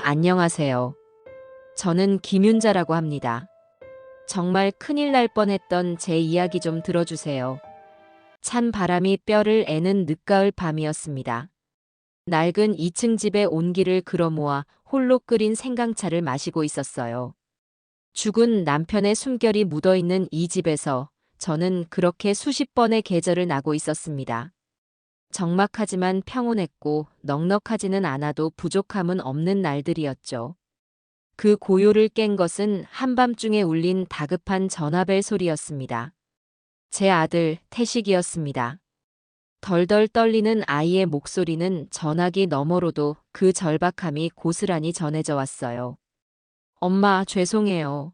안녕하세요. 저는 김윤자라고 합니다. 정말 큰일 날 뻔했던 제 이야기 좀 들어주세요. 찬 바람이 뼈를 애는 늦가을 밤이었습니다. 낡은 2층 집의 온기를 끌어모아 홀로 끓인 생강차를 마시고 있었어요. 죽은 남편의 숨결이 묻어있는 이 집에서 저는 그렇게 수십 번의 계절을 나고 있었습니다. 적막하지만 평온했고 넉넉하지는 않아도 부족함은 없는 날들이었죠. 그 고요를 깬 것은 한밤중에 울린 다급한 전화벨 소리였습니다. 제 아들 태식이었습니다. 덜덜 떨리는 아이의 목소리는 전화기 너머로도 그 절박함이 고스란히 전해져 왔어요. 엄마, 죄송해요.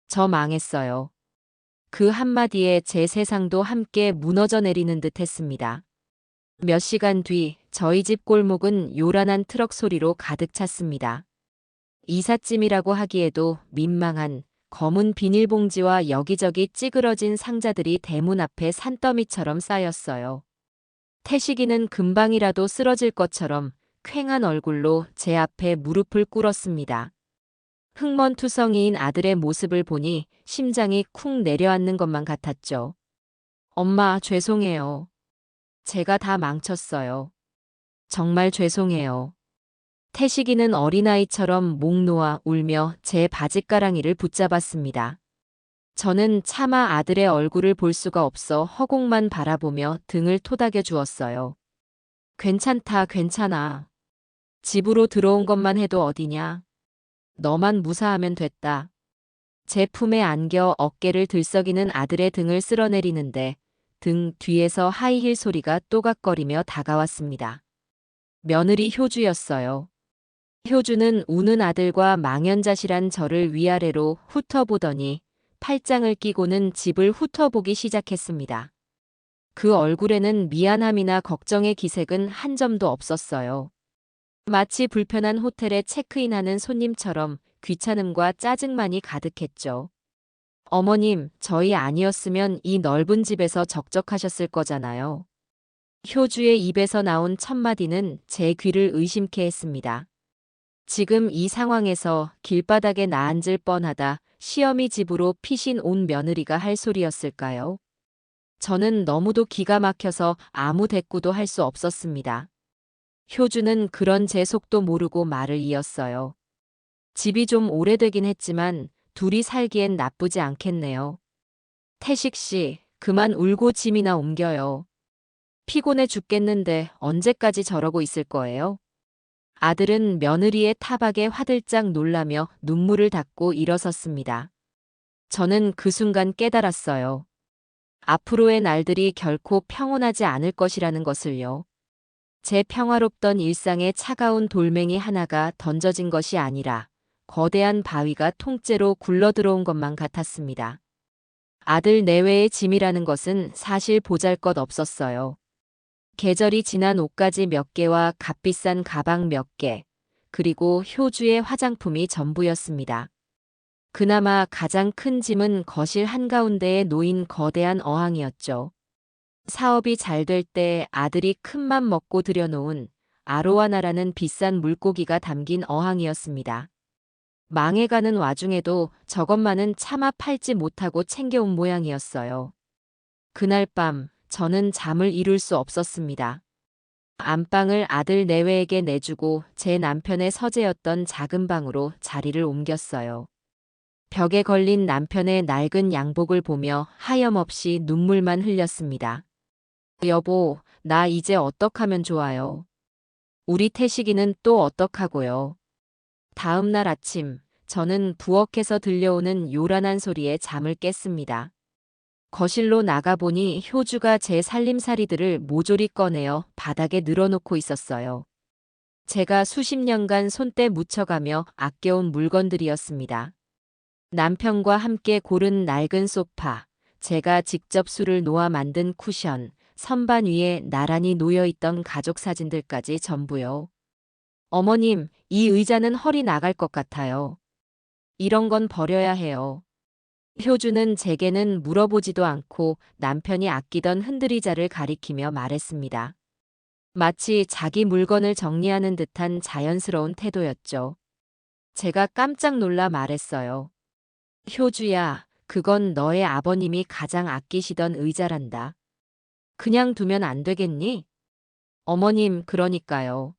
저 망했어요. 그 한마디에 제 세상도 함께 무너져 내리는 듯 했습니다. 몇 시간 뒤 저희 집 골목은 요란한 트럭 소리로 가득 찼습니다. 이삿짐이라고 하기에도 민망한 검은 비닐봉지와 여기저기 찌그러진 상자들이 대문 앞에 산더미처럼 쌓였어요. 태식이는 금방이라도 쓰러질 것처럼 퀭한 얼굴로 제 앞에 무릎을 꿇었습니다. 흑먼투성이인 아들의 모습을 보니 심장이 쿵 내려앉는 것만 같았죠. 엄마, 죄송해요. 제가 다 망쳤어요. 정말 죄송해요. 태식이는 어린아이처럼 목 놓아 울며 제 바짓가랑이를 붙잡았습니다. 저는 차마 아들의 얼굴을 볼 수가 없어 허공만 바라보며 등을 토닥여 주었어요. 괜찮다, 괜찮아. 집으로 들어온 것만 해도 어디냐. 너만 무사하면 됐다. 제 품에 안겨 어깨를 들썩이는 아들의 등을 쓸어내리는데 등 뒤에서 하이힐 소리가 또각거리며 다가왔습니다. 며느리 효주였어요. 효주는 우는 아들과 망연자실한 저를 위아래로 훑어보더니 팔짱을 끼고는 집을 훑어보기 시작했습니다. 그 얼굴에는 미안함이나 걱정의 기색은 한 점도 없었어요. 마치 불편한 호텔에 체크인하는 손님처럼 귀찮음과 짜증만이 가득했죠. 어머님, 저희 아니었으면 이 넓은 집에서 적적하셨을 거잖아요. 효주의 입에서 나온 첫마디는 제 귀를 의심케 했습니다. 지금 이 상황에서 길바닥에 나앉을 뻔하다 시어미 집으로 피신 온 며느리가 할 소리였을까요? 저는 너무도 기가 막혀서 아무 대꾸도 할 수 없었습니다. 효주는 그런 제 속도 모르고 말을 이었어요. 집이 좀 오래되긴 했지만 둘이 살기엔 나쁘지 않겠네요. 태식 씨, 그만 울고 짐이나 옮겨요. 피곤해 죽겠는데 언제까지 저러고 있을 거예요? 아들은 며느리의 타박에 화들짝 놀라며 눈물을 닦고 일어섰습니다. 저는 그 순간 깨달았어요. 앞으로의 날들이 결코 평온하지 않을 것이라는 것을요. 제 평화롭던 일상에 차가운 돌멩이 하나가 던져진 것이 아니라 거대한 바위가 통째로 굴러들어온 것만 같았습니다. 아들 내외의 짐이라는 것은 사실 보잘것없었어요. 계절이 지난 옷가지 몇 개와 값비싼 가방 몇 개, 그리고 효주의 화장품이 전부였습니다. 그나마 가장 큰 짐은 거실 한가운데에 놓인 거대한 어항이었죠. 사업이 잘 될 때 아들이 큰맘 먹고 들여놓은 아로와나라는 비싼 물고기가 담긴 어항이었습니다. 망해가는 와중에도 저것만은 차마 팔지 못하고 챙겨온 모양이었어요. 그날 밤 저는 잠을 이룰 수 없었습니다. 안방을 아들 내외에게 내주고 제 남편의 서재였던 작은 방으로 자리를 옮겼어요. 벽에 걸린 남편의 낡은 양복을 보며 하염없이 눈물만 흘렸습니다. 여보, 나 이제 어떡하면 좋아요? 우리 태식이는 또 어떡하고요? 다음 날 아침, 저는 부엌에서 들려오는 요란한 소리에 잠을 깼습니다. 거실로 나가보니 효주가 제 살림살이들을 모조리 꺼내어 바닥에 늘어놓고 있었어요. 제가 수십 년간 손때 묻혀가며 아껴온 물건들이었습니다. 남편과 함께 고른 낡은 소파, 제가 직접 술을 놓아 만든 쿠션, 선반 위에 나란히 놓여있던 가족 사진들까지 전부요. 어머님, 이 의자는 허리 나갈 것 같아요. 이런 건 버려야 해요. 효주는 제게는 물어보지도 않고 남편이 아끼던 흔들의자를 가리키며 말했습니다. 마치 자기 물건을 정리하는 듯한 자연스러운 태도였죠. 제가 깜짝 놀라 말했어요. 효주야, 그건 너의 아버님이 가장 아끼시던 의자란다. 그냥 두면 안 되겠니? 어머님, 그러니까요.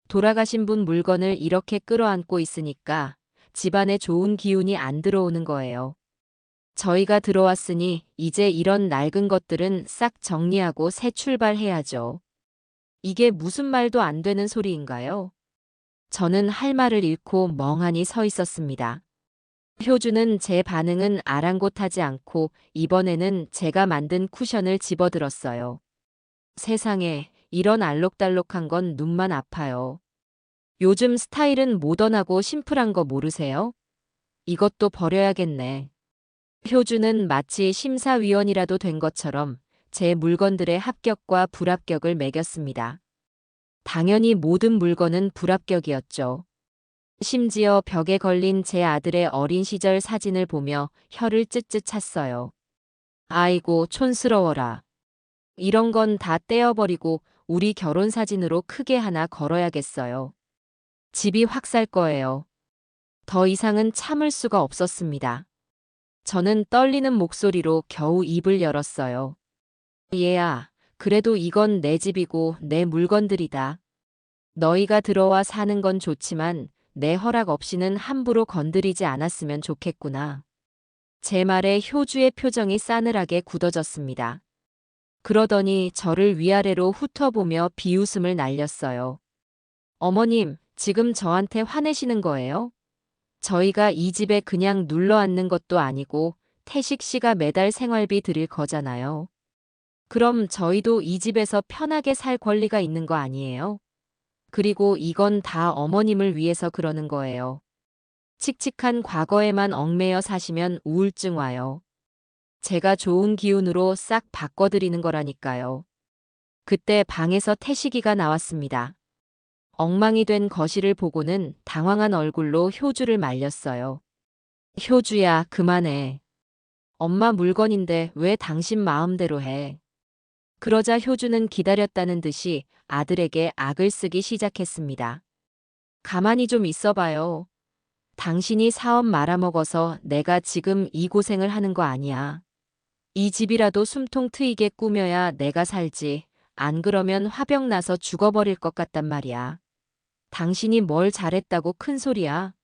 돌아가신 분 물건을 이렇게 끌어안고 있으니까 집안에 좋은 기운이 안 들어오는 거예요. 저희가 들어왔으니 이제 이런 낡은 것들은 싹 정리하고 새 출발해야죠. 이게 무슨 말도 안 되는 소리인가요? 저는 할 말을 잃고 멍하니 서 있었습니다. 효주는 제 반응은 아랑곳하지 않고 이번에는 제가 만든 쿠션을 집어들었어요. 세상에, 이런 알록달록한 건 눈만 아파요. 요즘 스타일은 모던하고 심플한 거 모르세요? 이것도 버려야겠네. 효주는 마치 심사위원이라도 된 것처럼 제 물건들의 합격과 불합격을 매겼습니다. 당연히 모든 물건은 불합격이었죠. 심지어 벽에 걸린 제 아들의 어린 시절 사진을 보며 혀를 쯧쯧 찼어요. 아이고, 촌스러워라. 이런 건 다 떼어버리고 우리 결혼 사진으로 크게 하나 걸어야겠어요. 집이 확 살 거예요. 더 이상은 참을 수가 없었습니다. 저는 떨리는 목소리로 겨우 입을 열었어요. 얘야, 그래도 이건 내 집이고 내 물건들이다. 너희가 들어와 사는 건 좋지만 내 허락 없이는 함부로 건드리지 않았으면 좋겠구나. 제 말에 효주의 표정이 싸늘하게 굳어졌습니다. 그러더니 저를 위아래로 훑어보며 비웃음을 날렸어요. 어머님, 지금 저한테 화내시는 거예요? 저희가 이 집에 그냥 눌러 앉는 것도 아니고 태식 씨가 매달 생활비 드릴 거잖아요. 그럼 저희도 이 집에서 편하게 살 권리가 있는 거 아니에요? 그리고 이건 다 어머님을 위해서 그러는 거예요. 칙칙한 과거에만 얽매여 사시면 우울증 와요. 제가 좋은 기운으로 싹 바꿔드리는 거라니까요. 그때 방에서 태식이가 나왔습니다. 엉망이 된 거실을 보고는 당황한 얼굴로 효주를 말렸어요. 효주야, 그만해. 엄마 물건인데 왜 당신 마음대로 해? 그러자 효주는 기다렸다는 듯이 아들에게 악을 쓰기 시작했습니다. 가만히 좀 있어봐요. 당신이 사업 말아먹어서 내가 지금 이 고생을 하는 거 아니야. 이 집이라도 숨통 트이게 꾸며야 내가 살지. 안 그러면 화병 나서 죽어버릴 것 같단 말이야. 당신이 뭘 잘했다고 큰 소리야.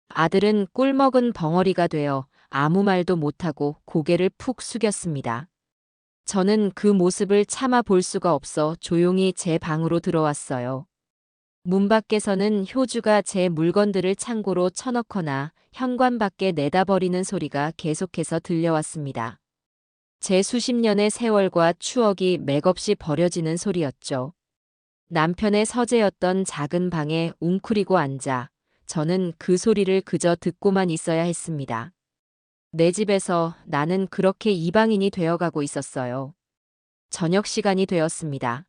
아들은 꿀먹은 벙어리가 되어 아무 말도 못하고 고개를 푹 숙였습니다. 저는 그 모습을 참아 볼 수가 없어 조용히 제 방으로 들어왔어요. 문 밖에서는 효주가 제 물건들을 창고로 쳐넣거나 현관 밖에 내다버리는 소리가 계속해서 들려왔습니다. 제 수십 년의 세월과 추억이 맥없이 버려지는 소리였죠. 남편의 서재였던 작은 방에 웅크리고 앉아 저는 그 소리를 그저 듣고만 있어야 했습니다. 내 집에서 나는 그렇게 이방인이 되어가고 있었어요. 저녁 시간이 되었습니다.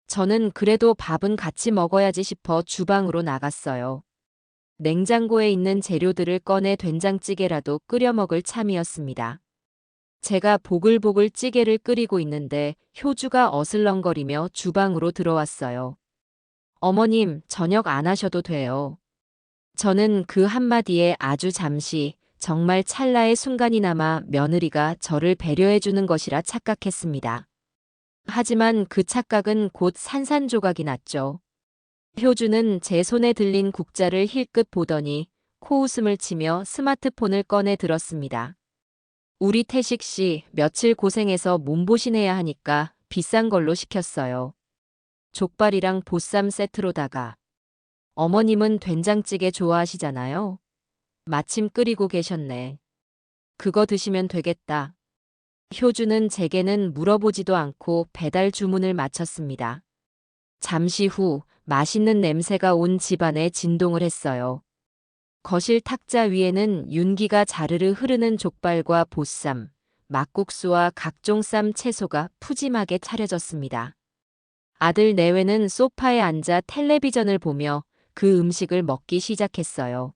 저는 그래도 밥은 같이 먹어야지 싶어 주방으로 나갔어요. 냉장고에 있는 재료들을 꺼내 된장찌개라도 끓여 먹을 참이었습니다. 제가 보글보글 찌개를 끓이고 있는데 효주가 어슬렁거리며 주방으로 들어왔어요. 어머님, 저녁 안 하셔도 돼요. 저는 그 한마디에 아주 잠시, 정말 찰나의 순간이나마 며느리가 저를 배려해주는 것이라 착각했습니다. 하지만 그 착각은 곧 산산조각이 났죠. 효주는 제 손에 들린 국자를 힐끗 보더니 코웃음을 치며 스마트폰을 꺼내 들었습니다. 우리 태식 씨 며칠 고생해서 몸보신해야 하니까 비싼 걸로 시켰어요. 족발이랑 보쌈 세트로다가. 어머님은 된장찌개 좋아하시잖아요. 마침 끓이고 계셨네. 그거 드시면 되겠다. 효주는 제게는 물어보지도 않고 배달 주문을 마쳤습니다. 잠시 후 맛있는 냄새가 온 집안에 진동을 했어요. 거실 탁자 위에는 윤기가 자르르 흐르는 족발과 보쌈, 막국수와 각종 쌈 채소가 푸짐하게 차려졌습니다. 아들 내외는 소파에 앉아 텔레비전을 보며 그 음식을 먹기 시작했어요.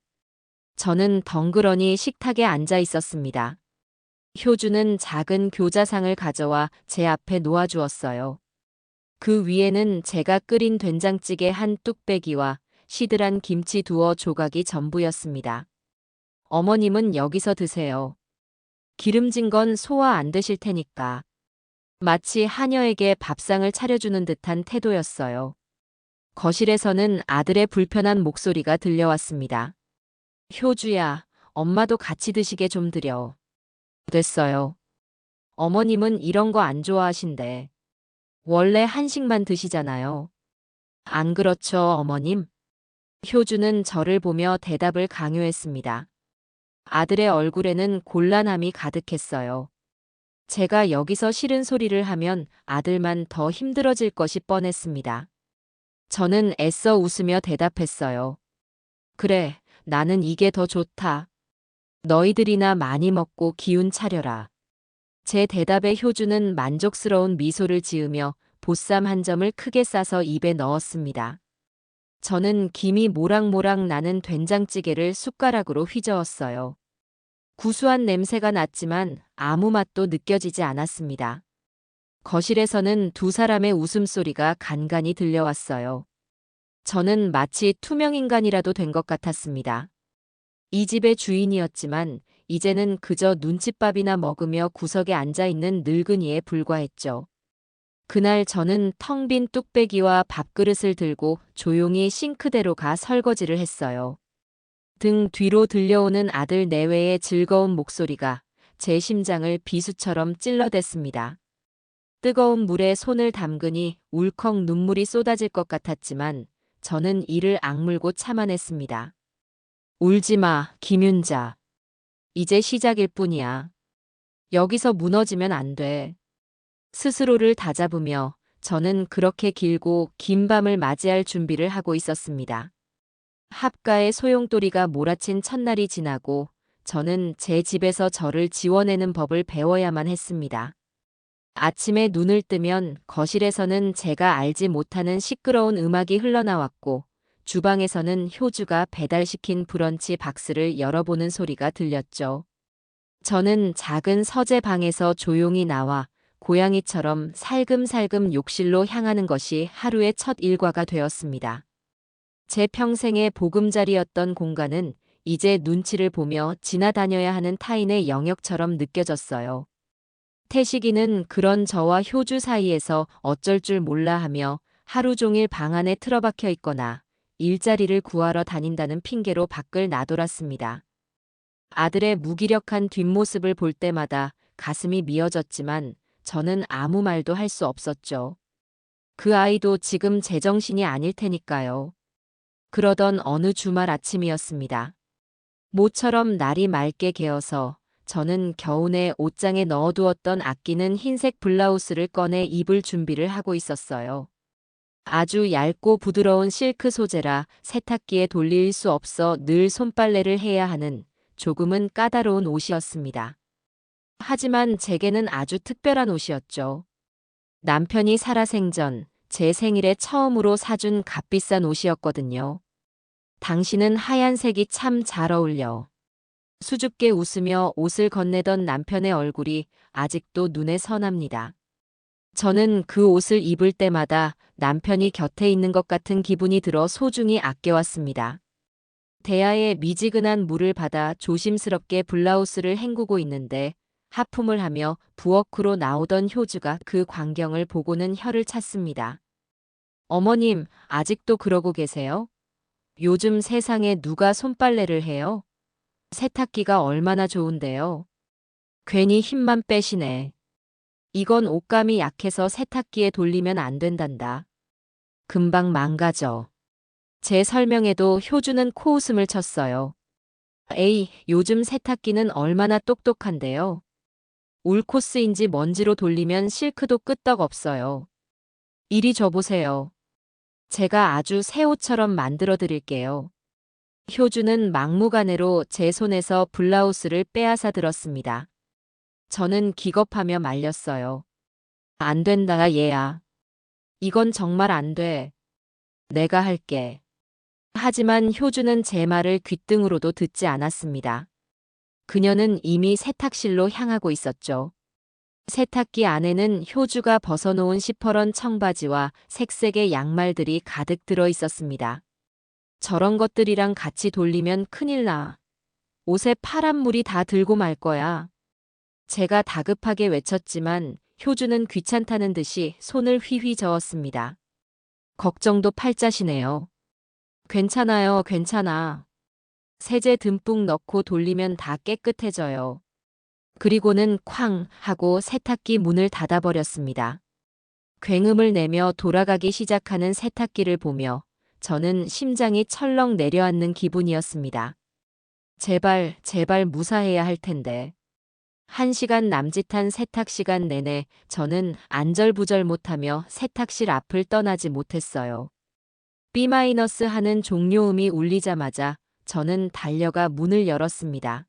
저는 덩그러니 식탁에 앉아 있었습니다. 효주는 작은 교자상을 가져와 제 앞에 놓아주었어요. 그 위에는 제가 끓인 된장찌개 한 뚝배기와 시들한 김치 두어 조각이 전부였습니다. 어머님은 여기서 드세요. 기름진 건 소화 안 되실 테니까. 마치 하녀에게 밥상을 차려주는 듯한 태도였어요. 거실에서는 아들의 불편한 목소리가 들려왔습니다. 효주야, 엄마도 같이 드시게 좀 드려. 됐어요. 어머님은 이런 거 안 좋아하신대. 원래 한식만 드시잖아요. 안 그렇죠, 어머님? 효주는 저를 보며 대답을 강요했습니다. 아들의 얼굴에는 곤란함이 가득했어요. 제가 여기서 싫은 소리를 하면 아들만 더 힘들어질 것이 뻔했습니다. 저는 애써 웃으며 대답했어요. 그래, 나는 이게 더 좋다. 너희들이나 많이 먹고 기운 차려라. 제 대답에 효주는 만족스러운 미소를 지으며 보쌈 한 점을 크게 싸서 입에 넣었습니다. 저는 김이 모락모락 나는 된장찌개를 숟가락으로 휘저었어요. 구수한 냄새가 났지만 아무 맛도 느껴지지 않았습니다. 거실에서는 두 사람의 웃음소리가 간간히 들려왔어요. 저는 마치 투명인간이라도 된 것 같았습니다. 이 집의 주인이었지만 이제는 그저 눈칫밥이나 먹으며 구석에 앉아있는 늙은이에 불과했죠. 그날 저는 텅 빈 뚝배기와 밥그릇을 들고 조용히 싱크대로 가 설거지를 했어요. 등 뒤로 들려오는 아들 내외의 즐거운 목소리가 제 심장을 비수처럼 찔러댔습니다. 뜨거운 물에 손을 담그니 울컥 눈물이 쏟아질 것 같았지만 저는 이를 악물고 참아냈습니다. 울지 마, 김윤자. 이제 시작일 뿐이야. 여기서 무너지면 안 돼. 스스로를 다잡으며 저는 그렇게 길고 긴 밤을 맞이할 준비를 하고 있었습니다. 합가의 소용돌이가 몰아친 첫날이 지나고 저는 제 집에서 저를 지워내는 법을 배워야만 했습니다. 아침에 눈을 뜨면 거실에서는 제가 알지 못하는 시끄러운 음악이 흘러나왔고 주방에서는 효주가 배달시킨 브런치 박스를 열어보는 소리가 들렸죠. 저는 작은 서재 방에서 조용히 나와 고양이처럼 살금살금 욕실로 향하는 것이 하루의 첫 일과가 되었습니다. 제 평생의 보금자리였던 공간은 이제 눈치를 보며 지나다녀야 하는 타인의 영역처럼 느껴졌어요. 태식이는 그런 저와 효주 사이에서 어쩔 줄 몰라 하며 하루 종일 방 안에 틀어박혀 있거나 일자리를 구하러 다닌다는 핑계로 밖을 나돌았습니다. 아들의 무기력한 뒷모습을 볼 때마다 가슴이 미어졌지만 저는 아무 말도 할 수 없었죠. 그 아이도 지금 제정신이 아닐 테니까요. 그러던 어느 주말 아침이었습니다. 모처럼 날이 맑게 개어서 저는 겨우내 옷장에 넣어두었던 아끼는 흰색 블라우스를 꺼내 입을 준비를 하고 있었어요. 아주 얇고 부드러운 실크 소재라 세탁기에 돌릴 수 없어 늘 손빨래를 해야 하는 조금은 까다로운 옷이었습니다. 하지만 제게는 아주 특별한 옷이었죠. 남편이 살아생전 제 생일에 처음으로 사준 값비싼 옷이었거든요. 당신은 하얀색이 참 잘 어울려. 수줍게 웃으며 옷을 건네던 남편의 얼굴이 아직도 눈에 선합니다. 저는 그 옷을 입을 때마다 남편이 곁에 있는 것 같은 기분이 들어 소중히 아껴왔습니다. 대야에 미지근한 물을 받아 조심스럽게 블라우스를 헹구고 있는데 하품을 하며 부엌으로 나오던 효주가 그 광경을 보고는 혀를 찼습니다. 어머님, 아직도 그러고 계세요? 요즘 세상에 누가 손빨래를 해요? 세탁기가 얼마나 좋은데요. 괜히 힘만 빼시네. 이건 옷감이 약해서 세탁기에 돌리면 안 된단다. 금방 망가져. 제 설명에도 효주는 코웃음을 쳤어요. 에이, 요즘 세탁기는 얼마나 똑똑한데요. 울코스인지 먼지로 돌리면 실크도 끄떡없어요. 이리 줘보세요. 제가 아주 새 옷처럼 만들어 드릴게요. 효주는 막무가내로 제 손에서 블라우스를 빼앗아 들었습니다. 저는 기겁하며 말렸어요. 안 된다, 얘야. 이건 정말 안 돼. 내가 할게. 하지만 효주는 제 말을 귓등으로도 듣지 않았습니다. 그녀는 이미 세탁실로 향하고 있었죠. 세탁기 안에는 효주가 벗어놓은 시퍼런 청바지와 색색의 양말들이 가득 들어 있었습니다. 저런 것들이랑 같이 돌리면 큰일 나. 옷에 파란 물이 다 들고 말 거야. 제가 다급하게 외쳤지만 효주는 귀찮다는 듯이 손을 휘휘 저었습니다. 걱정도 팔자시네요. 괜찮아요, 괜찮아. 세제 듬뿍 넣고 돌리면 다 깨끗해져요. 그리고는 쾅 하고 세탁기 문을 닫아버렸습니다. 굉음을 내며 돌아가기 시작하는 세탁기를 보며 저는 심장이 철렁 내려앉는 기분이었습니다. 제발, 제발 무사해야 할 텐데. 1시간 남짓한 세탁 시간 내내 저는 안절부절 못하며 세탁실 앞을 떠나지 못했어요. B- 하는 종료음이 울리자마자 저는 달려가 문을 열었습니다.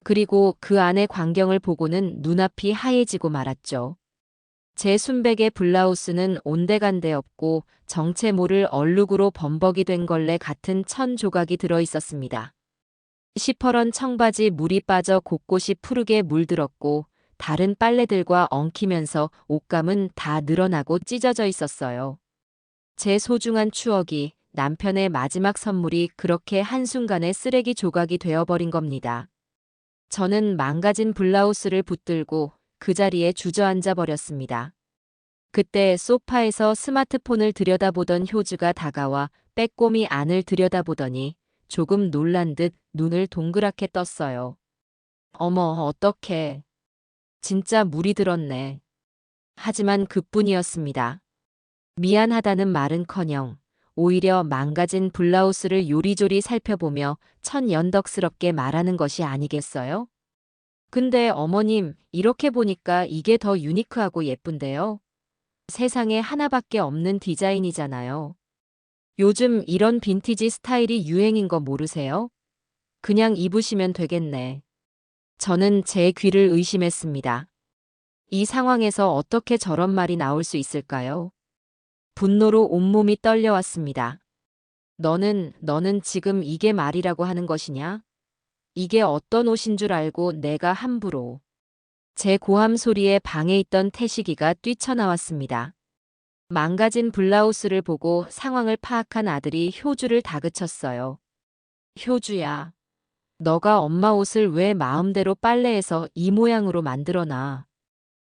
그리고 그 안의 광경을 보고는 눈앞이 하얘지고 말았죠. 제 순백의 블라우스는 온데간데 없고 정체 모를 얼룩으로 범벅이 된 걸레 같은 1,000조각이 들어있었습니다. 시퍼런 청바지 물이 빠져 곳곳이 푸르게 물들었고 다른 빨래들과 엉키면서 옷감은 다 늘어나고 찢어져 있었어요. 제 소중한 추억이, 남편의 마지막 선물이 그렇게 한순간에 쓰레기 조각이 되어버린 겁니다. 저는 망가진 블라우스를 붙들고 그 자리에 주저앉아 버렸습니다. 그때 소파에서 스마트폰을 들여다보던 효주가 다가와 빼꼼히 안을 들여다보더니 조금 놀란 듯 눈을 동그랗게 떴어요. 어머, 어떡해. 진짜 물이 들었네. 하지만 그뿐이었습니다. 미안하다는 말은커녕 오히려 망가진 블라우스를 요리조리 살펴보며 천연덕스럽게 말하는 것이 아니겠어요? 근데 어머님, 이렇게 보니까 이게 더 유니크하고 예쁜데요? 세상에 하나밖에 없는 디자인이잖아요. 요즘 이런 빈티지 스타일이 유행인 거 모르세요? 그냥 입으시면 되겠네. 저는 제 귀를 의심했습니다. 이 상황에서 어떻게 저런 말이 나올 수 있을까요? 분노로 온몸이 떨려왔습니다. 너는 지금 이게 말이라고 하는 것이냐? 이게 어떤 옷인 줄 알고 내가 함부로. 제 고함 소리에 방에 있던 태식이가 뛰쳐나왔습니다. 망가진 블라우스를 보고 상황을 파악한 아들이 효주를 다그쳤어요. 효주야, 너가 엄마 옷을 왜 마음대로 빨래해서 이 모양으로 만들어놔?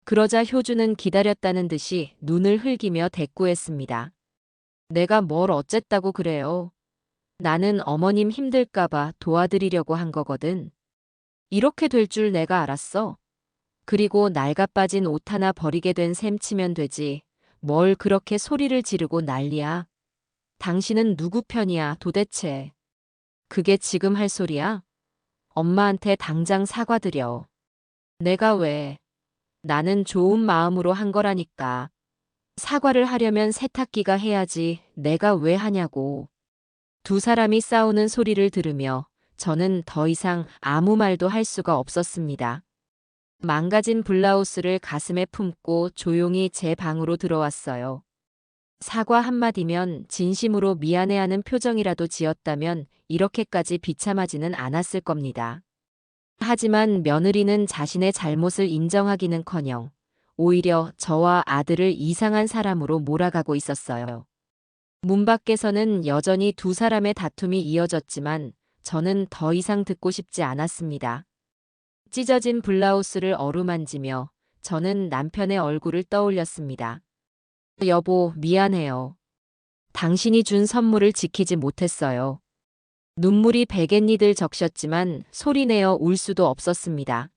그러자 효주는 기다렸다는 듯이 눈을 흘기며 대꾸했습니다. 내가 뭘 어쨌다고 그래요? 나는 어머님 힘들까봐 도와드리려고 한 거거든. 이렇게 될 줄 내가 알았어. 그리고 낡아빠진 옷 하나 버리게 된 셈 치면 되지. 뭘 그렇게 소리를 지르고 난리야. 당신은 누구 편이야 도대체. 그게 지금 할 소리야? 엄마한테 당장 사과드려. 내가 왜? 나는 좋은 마음으로 한 거라니까. 사과를 하려면 세탁기가 해야지 내가 왜 하냐고. 두 사람이 싸우는 소리를 들으며 저는 더 이상 아무 말도 할 수가 없었습니다. 망가진 블라우스를 가슴에 품고 조용히 제 방으로 들어왔어요. 사과 한마디면 진심으로 미안해하는 표정이라도 지었다면 이렇게까지 비참하지는 않았을 겁니다. 하지만 며느리는 자신의 잘못을 인정하기는커녕 오히려 저와 아들을 이상한 사람으로 몰아가고 있었어요. 문 밖에서는 여전히 두 사람의 다툼이 이어졌지만 저는 더 이상 듣고 싶지 않았습니다. 찢어진 블라우스를 어루만지며 저는 남편의 얼굴을 떠올렸습니다. 여보, 미안해요. 당신이 준 선물을 지키지 못했어요. 눈물이 베갯니들 적셨지만 소리내어 울 수도 없었습니다.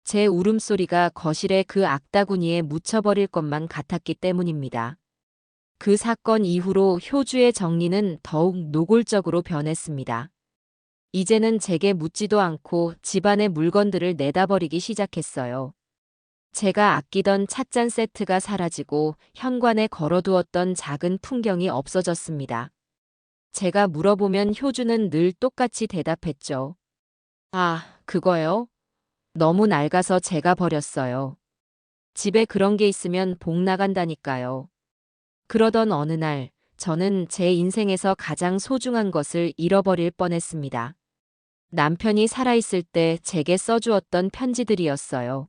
제 울음소리가 거실의 그 악다구니에 묻혀버릴 것만 같았기 때문입니다. 그 사건 이후로 효주의 정리는 더욱 노골적으로 변했습니다. 이제는 제게 묻지도 않고 집안의 물건들을 내다버리기 시작했어요. 제가 아끼던 찻잔 세트가 사라지고 현관에 걸어두었던 작은 풍경이 없어졌습니다. 제가 물어보면 효주는 늘 똑같이 대답했죠. 아, 그거요? 너무 낡아서 제가 버렸어요. 집에 그런 게 있으면 복 나간다니까요. 그러던 어느 날, 저는 제 인생에서 가장 소중한 것을 잃어버릴 뻔했습니다. 남편이 살아있을 때 제게 써주었던 편지들이었어요.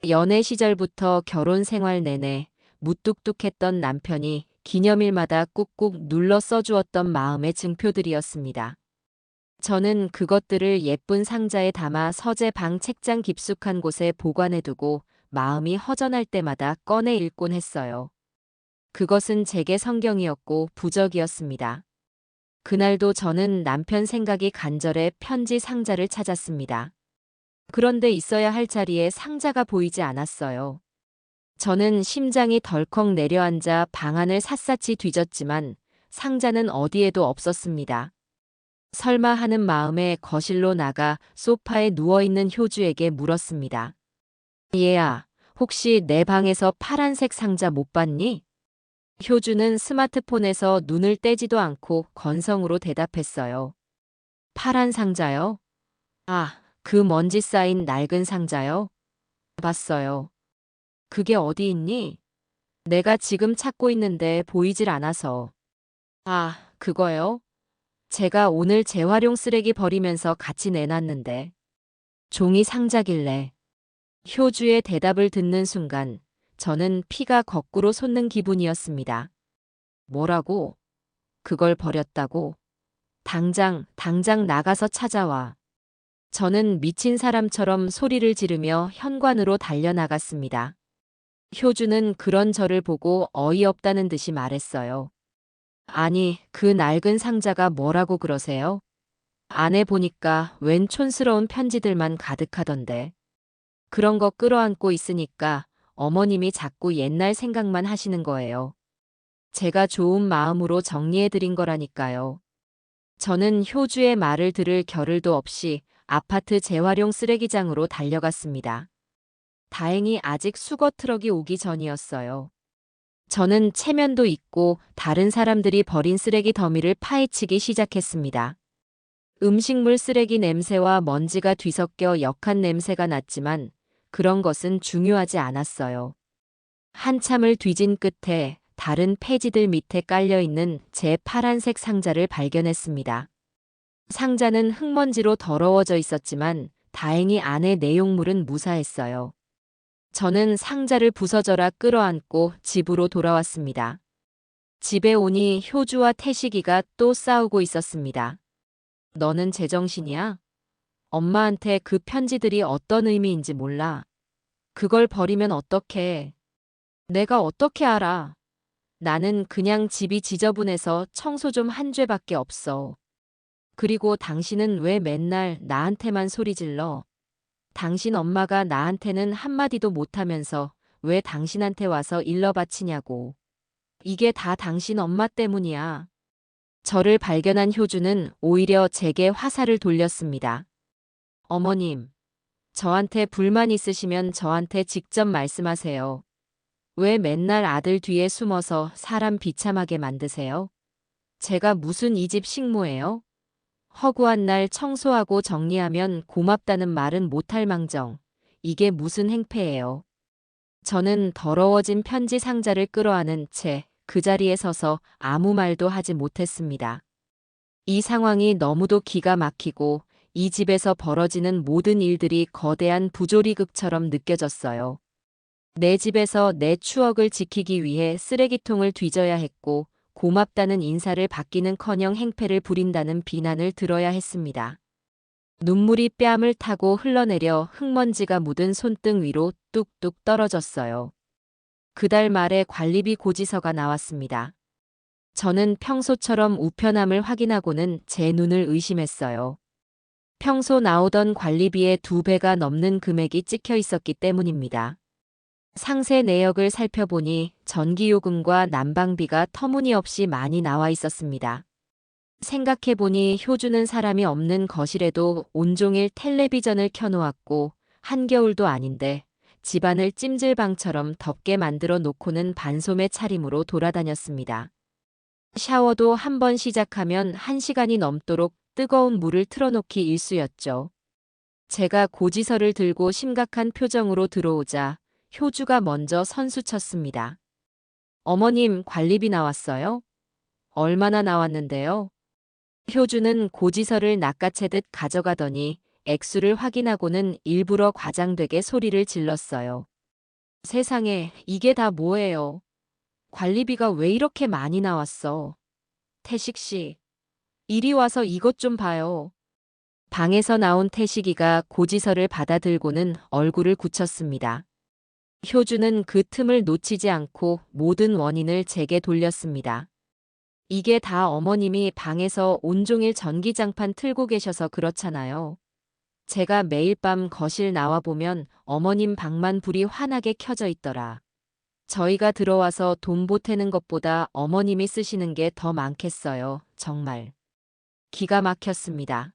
연애 시절부터 결혼 생활 내내 무뚝뚝했던 남편이 기념일마다 꾹꾹 눌러 써주었던 마음의 증표들이었습니다. 저는 그것들을 예쁜 상자에 담아 서재 방 책장 깊숙한 곳에 보관해두고 마음이 허전할 때마다 꺼내 읽곤 했어요. 그것은 제게 성경이었고 부적이었습니다. 그날도 저는 남편 생각이 간절해 편지 상자를 찾았습니다. 그런데 있어야 할 자리에 상자가 보이지 않았어요. 저는 심장이 덜컥 내려앉아 방안을 샅샅이 뒤졌지만 상자는 어디에도 없었습니다. 설마 하는 마음에 거실로 나가 소파에 누워있는 효주에게 물었습니다. 얘야, 혹시 내 방에서 파란색 상자 못 봤니? 효주는 스마트폰에서 눈을 떼지도 않고 건성으로 대답했어요. 파란 상자요? 아, 그 먼지 쌓인 낡은 상자요? 봤어요. 그게 어디 있니? 내가 지금 찾고 있는데 보이질 않아서. 아, 그거요? 제가 오늘 재활용 쓰레기 버리면서 같이 내놨는데. 종이 상자길래. 효주의 대답을 듣는 순간 저는 피가 거꾸로 솟는 기분이었습니다. 뭐라고? 그걸 버렸다고? 당장 나가서 찾아와. 저는 미친 사람처럼 소리를 지르며 현관으로 달려나갔습니다. 효주는 그런 저를 보고 어이없다는 듯이 말했어요. 아니, 그 낡은 상자가 뭐라고 그러세요? 안에 보니까 웬 촌스러운 편지들만 가득하던데. 그런 거 끌어안고 있으니까 어머님이 자꾸 옛날 생각만 하시는 거예요. 제가 좋은 마음으로 정리해드린 거라니까요. 저는 효주의 말을 들을 겨를도 없이 아파트 재활용 쓰레기장으로 달려갔습니다. 다행히 아직 수거 트럭이 오기 전이었어요. 저는 체면도 있고 다른 사람들이 버린 쓰레기 더미를 파헤치기 시작했습니다. 음식물 쓰레기 냄새와 먼지가 뒤섞여 역한 냄새가 났지만 그런 것은 중요하지 않았어요. 한참을 뒤진 끝에 다른 폐지들 밑에 깔려있는 제 파란색 상자를 발견했습니다. 상자는 흙먼지로 더러워져 있었지만 다행히 안에 내용물은 무사했어요. 저는 상자를 부서져라 끌어안고 집으로 돌아왔습니다. 집에 오니 효주와 태식이가 또 싸우고 있었습니다. 너는 제정신이야? 엄마한테 그 편지들이 어떤 의미인지 몰라. 그걸 버리면 어떡해. 내가 어떻게 알아. 나는 그냥 집이 지저분해서 청소 좀 한 죄밖에 없어. 그리고 당신은 왜 맨날 나한테만 소리 질러? 당신 엄마가 나한테는 한마디도 못하면서 왜 당신한테 와서 일러 바치냐고. 이게 다 당신 엄마 때문이야. 저를 발견한 효주는 오히려 제게 화살을 돌렸습니다. 어머님, 저한테 불만 있으시면 저한테 직접 말씀하세요. 왜 맨날 아들 뒤에 숨어서 사람 비참하게 만드세요? 제가 무슨 이 집 식모예요? 허구한 날 청소하고 정리하면 고맙다는 말은 못할 망정. 이게 무슨 행패예요. 저는 더러워진 편지 상자를 끌어안은 채 그 자리에 서서 아무 말도 하지 못했습니다. 이 상황이 너무도 기가 막히고 이 집에서 벌어지는 모든 일들이 거대한 부조리극처럼 느껴졌어요. 내 집에서 내 추억을 지키기 위해 쓰레기통을 뒤져야 했고 고맙다는 인사를 받기는커녕 행패를 부린다는 비난을 들어야 했습니다. 눈물이 뺨을 타고 흘러내려 흙먼지가 묻은 손등 위로 뚝뚝 떨어졌어요. 그달 말에 관리비 고지서가 나왔습니다. 저는 평소처럼 우편함을 확인하고는 제 눈을 의심했어요. 평소 나오던 관리비의 2배가 넘는 금액이 찍혀 있었기 때문입니다. 상세 내역을 살펴보니 전기요금과 난방비가 터무니없이 많이 나와 있었습니다. 생각해보니 효주는 사람이 없는 거실에도 온종일 텔레비전을 켜놓았고 한겨울도 아닌데 집안을 찜질방처럼 덥게 만들어 놓고는 반소매 차림으로 돌아다녔습니다. 샤워도 한 번 시작하면 1시간이 넘도록 뜨거운 물을 틀어놓기 일쑤였죠. 제가 고지서를 들고 심각한 표정으로 들어오자 효주가 먼저 선수쳤습니다. 어머님, 관리비 나왔어요? 얼마나 나왔는데요? 효주는 고지서를 낚아채듯 가져가더니 액수를 확인하고는 일부러 과장되게 소리를 질렀어요. 세상에, 이게 다 뭐예요? 관리비가 왜 이렇게 많이 나왔어? 태식 씨, 이리 와서 이것 좀 봐요. 방에서 나온 태식이가 고지서를 받아들고는 얼굴을 굳혔습니다. 효주는 그 틈을 놓치지 않고 모든 원인을 제게 돌렸습니다. 이게 다 어머님이 방에서 온종일 전기장판 틀고 계셔서 그렇잖아요. 제가 매일 밤 거실 나와보면 어머님 방만 불이 환하게 켜져 있더라. 저희가 들어와서 돈 보태는 것보다 어머님이 쓰시는 게 더 많겠어요. 정말. 기가 막혔습니다.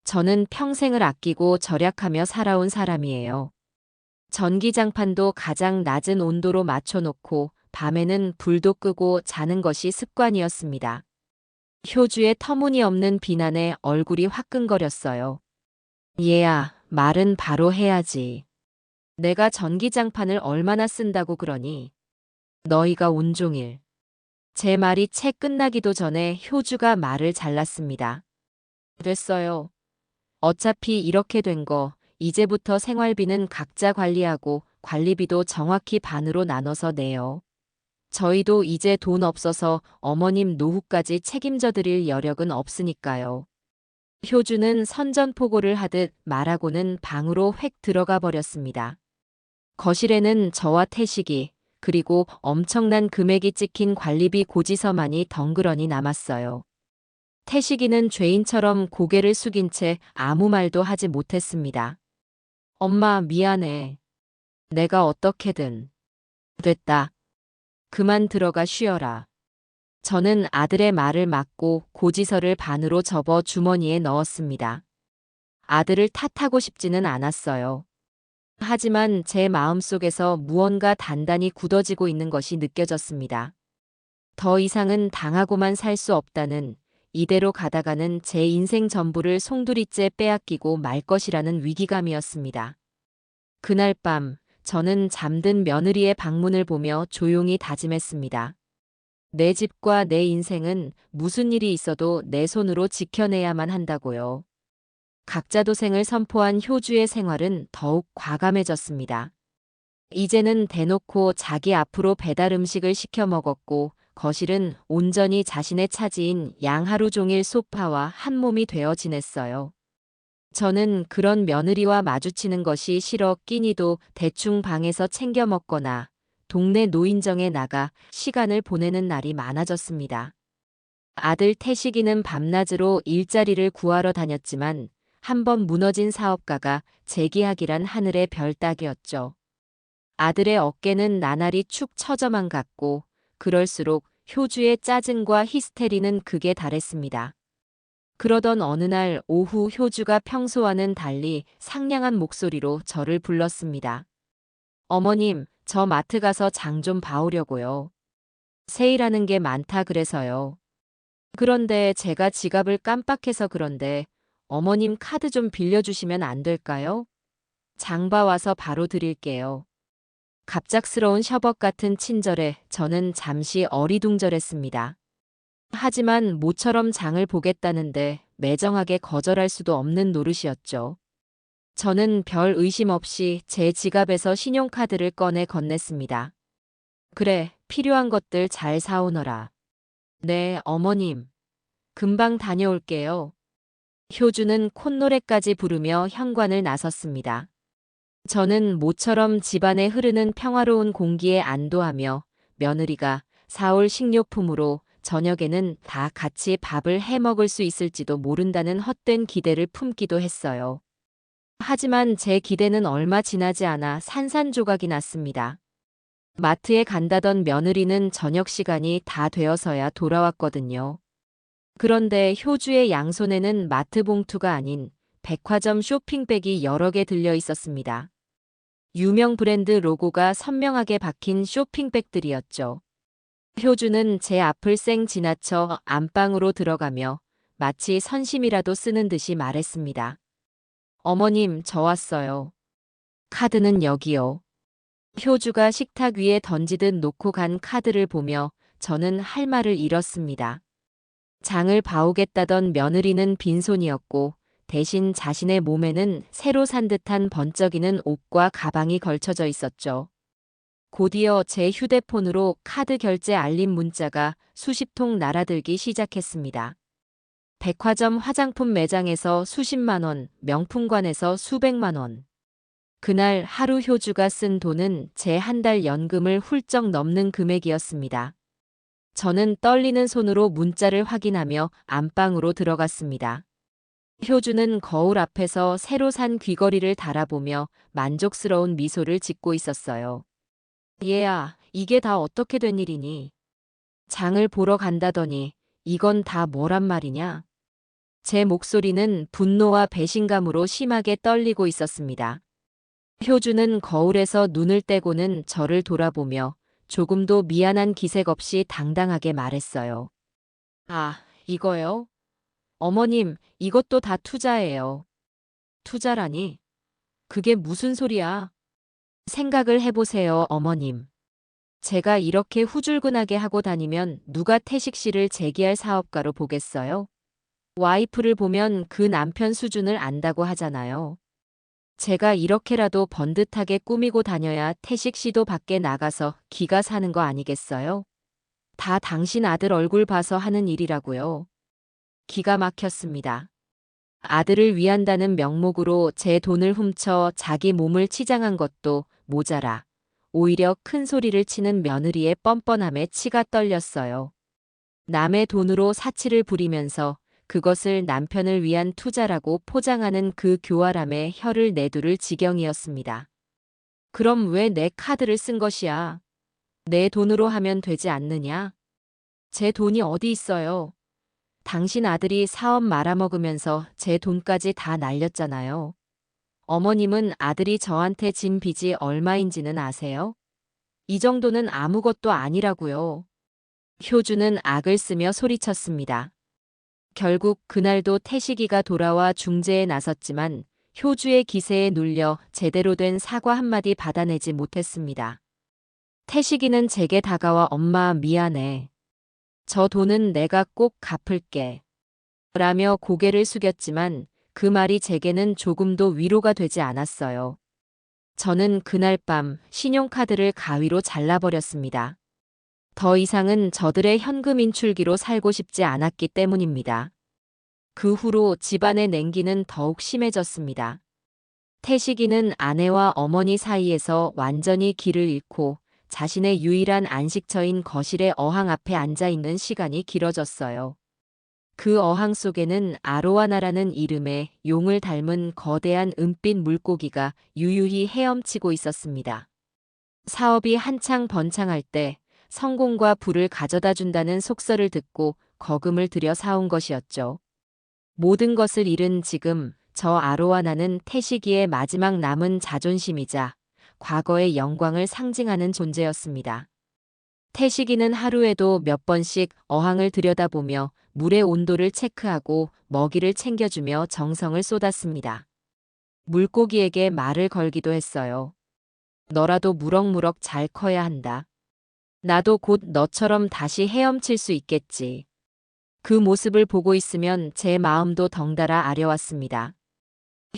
저는 평생을 아끼고 절약하며 살아온 사람이에요. 전기장판도 가장 낮은 온도로 맞춰놓고 밤에는 불도 끄고 자는 것이 습관이었습니다. 효주의 터무니없는 비난에 얼굴이 화끈거렸어요. 얘야, 말은 바로 해야지. 내가 전기장판을 얼마나 쓴다고 그러니? 너희가 온종일. 제 말이 채 끝나기도 전에 효주가 말을 잘랐습니다. 됐어요. 어차피 이렇게 된 거, 이제부터 생활비는 각자 관리하고 관리비도 정확히 반으로 나눠서 내요. 저희도 이제 돈 없어서 어머님 노후까지 책임져 드릴 여력은 없으니까요. 효주는 선전포고를 하듯 말하고는 방으로 획 들어가 버렸습니다. 거실에는 저와 태식이, 그리고 엄청난 금액이 찍힌 관리비 고지서만이 덩그러니 남았어요. 태식이는 죄인처럼 고개를 숙인 채 아무 말도 하지 못했습니다. 엄마, 미안해. 내가 어떻게든. 됐다. 그만 들어가 쉬어라. 저는 아들의 말을 막고 고지서를 반으로 접어 주머니에 넣었습니다. 아들을 탓하고 싶지는 않았어요. 하지만 제 마음속에서 무언가 단단히 굳어지고 있는 것이 느껴졌습니다. 더 이상은 당하고만 살 수 없다는, 이대로 가다가는 제 인생 전부를 송두리째 빼앗기고 말 것이라는 위기감이었습니다. 그날 밤, 저는 잠든 며느리의 방문을 보며 조용히 다짐했습니다. 내 집과 내 인생은 무슨 일이 있어도 내 손으로 지켜내야만 한다고요. 각자 도생을 선포한 효주의 생활은 더욱 과감해졌습니다. 이제는 대놓고 자기 앞으로 배달 음식을 시켜 먹었고, 거실은 온전히 자신의 차지인 양하루 종일 소파와 한 몸이 되어 지냈어요. 저는 그런 며느리와 마주치는 것이 싫어 끼니도 대충 방에서 챙겨 먹거나 동네 노인정에 나가 시간을 보내는 날이 많아졌습니다. 아들 태식이는 밤낮으로 일자리를 구하러 다녔지만 한번 무너진 사업가가 재기하기란 하늘의 별 따기였죠. 아들의 어깨는 나날이 축 처져만 갔고 그럴수록 효주의 짜증과 히스테리는 극에 달했습니다. 그러던 어느 날 오후 효주가 평소와는 달리 상냥한 목소리로 저를 불렀습니다. 어머님, 저 마트 가서 장 좀 봐오려고요. 세일하는 게 많다 그래서요. 그런데 제가 지갑을 깜빡해서 그런데 어머님 카드 좀 빌려주시면 안 될까요? 장 봐와서 바로 드릴게요. 갑작스러운 셔벗 같은 친절에 저는 잠시 어리둥절했습니다. 하지만 모처럼 장을 보겠다는데 매정하게 거절할 수도 없는 노릇이었죠. 저는 별 의심 없이 제 지갑에서 신용카드를 꺼내 건넸습니다. 그래, 필요한 것들 잘 사오너라. 네, 어머님. 금방 다녀올게요. 효주는 콧노래까지 부르며 현관을 나섰습니다. 저는 모처럼 집안에 흐르는 평화로운 공기에 안도하며 며느리가 사올 식료품으로 저녁에는 다 같이 밥을 해 먹을 수 있을지도 모른다는 헛된 기대를 품기도 했어요. 하지만 제 기대는 얼마 지나지 않아 산산조각이 났습니다. 마트에 간다던 며느리는 저녁 시간이 다 되어서야 돌아왔거든요. 그런데 효주의 양손에는 마트 봉투가 아닌 백화점 쇼핑백이 여러 개 들려 있었습니다. 유명 브랜드 로고가 선명하게 박힌 쇼핑백들이었죠. 효주는 제 앞을 쌩 지나쳐 안방으로 들어가며 마치 선심이라도 쓰는 듯이 말했습니다. 어머님, 저 왔어요. 카드는 여기요. 효주가 식탁 위에 던지듯 놓고 간 카드를 보며 저는 할 말을 잃었습니다. 장을 봐오겠다던 며느리는 빈손이었고 대신 자신의 몸에는 새로 산 듯한 번쩍이는 옷과 가방이 걸쳐져 있었죠. 곧이어 제 휴대폰으로 카드 결제 알림 문자가 수십 통 날아들기 시작했습니다. 백화점 화장품 매장에서 수십만 원, 명품관에서 수백만 원. 그날 하루 효주가 쓴 돈은 제 한 달 연금을 훌쩍 넘는 금액이었습니다. 저는 떨리는 손으로 문자를 확인하며 안방으로 들어갔습니다. 효주는 거울 앞에서 새로 산 귀걸이를 달아보며 만족스러운 미소를 짓고 있었어요. 얘야, 이게 다 어떻게 된 일이니? 장을 보러 간다더니 이건 다 뭐란 말이냐? 제 목소리는 분노와 배신감으로 심하게 떨리고 있었습니다. 효주는 거울에서 눈을 떼고는 저를 돌아보며 조금도 미안한 기색 없이 당당하게 말했어요. 아, 이거요? 어머님, 이것도 다 투자예요. 투자라니? 그게 무슨 소리야? 생각을 해보세요, 어머님. 제가 이렇게 후줄근하게 하고 다니면 누가 태식 씨를 재기할 사업가로 보겠어요? 와이프를 보면 그 남편 수준을 안다고 하잖아요. 제가 이렇게라도 번듯하게 꾸미고 다녀야 태식 씨도 밖에 나가서 기가 사는 거 아니겠어요? 다 당신 아들 얼굴 봐서 하는 일이라고요. 기가 막혔습니다. 아들을 위한다는 명목으로 제 돈을 훔쳐 자기 몸을 치장한 것도 모자라 오히려 큰 소리를 치는 며느리의 뻔뻔함에 치가 떨렸어요. 남의 돈으로 사치를 부리면서 그것을 남편을 위한 투자라고 포장하는 그 교활함에 혀를 내두를 지경이었습니다. 그럼 왜 내 카드를 쓴 것이야? 내 돈으로 하면 되지 않느냐? 제 돈이 어디 있어요? 당신 아들이 사업 말아먹으면서 제 돈까지 다 날렸잖아요. 어머님은 아들이 저한테 진 빚이 얼마인지는 아세요? 이 정도는 아무것도 아니라고요. 효주는 악을 쓰며 소리쳤습니다. 결국 그날도 태식이가 돌아와 중재에 나섰지만 효주의 기세에 눌려 제대로 된 사과 한마디 받아내지 못했습니다. 태식이는 제게 다가와 엄마 미안해. 저 돈은 내가 꼭 갚을게. 라며 고개를 숙였지만 그 말이 제게는 조금도 위로가 되지 않았어요. 저는 그날 밤 신용카드를 가위로 잘라버렸습니다. 더 이상은 저들의 현금 인출기로 살고 싶지 않았기 때문입니다. 그 후로 집안의 냉기는 더욱 심해졌습니다. 태식이는 아내와 어머니 사이에서 완전히 길을 잃고 자신의 유일한 안식처인 거실의 어항 앞에 앉아 있는 시간이 길어졌어요. 그 어항 속에는 아로와나라는 이름의 용을 닮은 거대한 은빛 물고기가 유유히 헤엄치고 있었습니다. 사업이 한창 번창할 때 성공과 부를 가져다 준다는 속설을 듣고 거금을 들여 사온 것이었죠. 모든 것을 잃은 지금 저 아로와나는 태식이의 마지막 남은 자존심이자 과거의 영광을 상징하는 존재였습니다. 태식이는 하루에도 몇 번씩 어항을 들여다보며 물의 온도를 체크하고 먹이를 챙겨주며 정성을 쏟았습니다. 물고기에게 말을 걸기도 했어요. 너라도 무럭무럭 잘 커야 한다. 나도 곧 너처럼 다시 헤엄칠 수 있겠지. 그 모습을 보고 있으면 제 마음도 덩달아 아려왔습니다.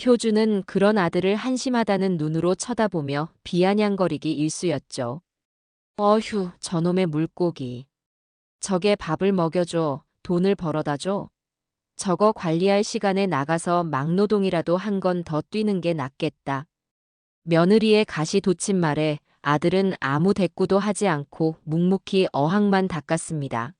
효주는 그런 아들을 한심하다는 눈으로 쳐다보며 비아냥거리기 일쑤였죠. 어휴, 저놈의 물고기. 저게 밥을 먹여줘, 돈을 벌어다 줘. 저거 관리할 시간에 나가서 막노동이라도 한 건 더 뛰는 게 낫겠다. 며느리의 가시 돋친 말에 아들은 아무 대꾸도 하지 않고 묵묵히 어항만 닦았습니다.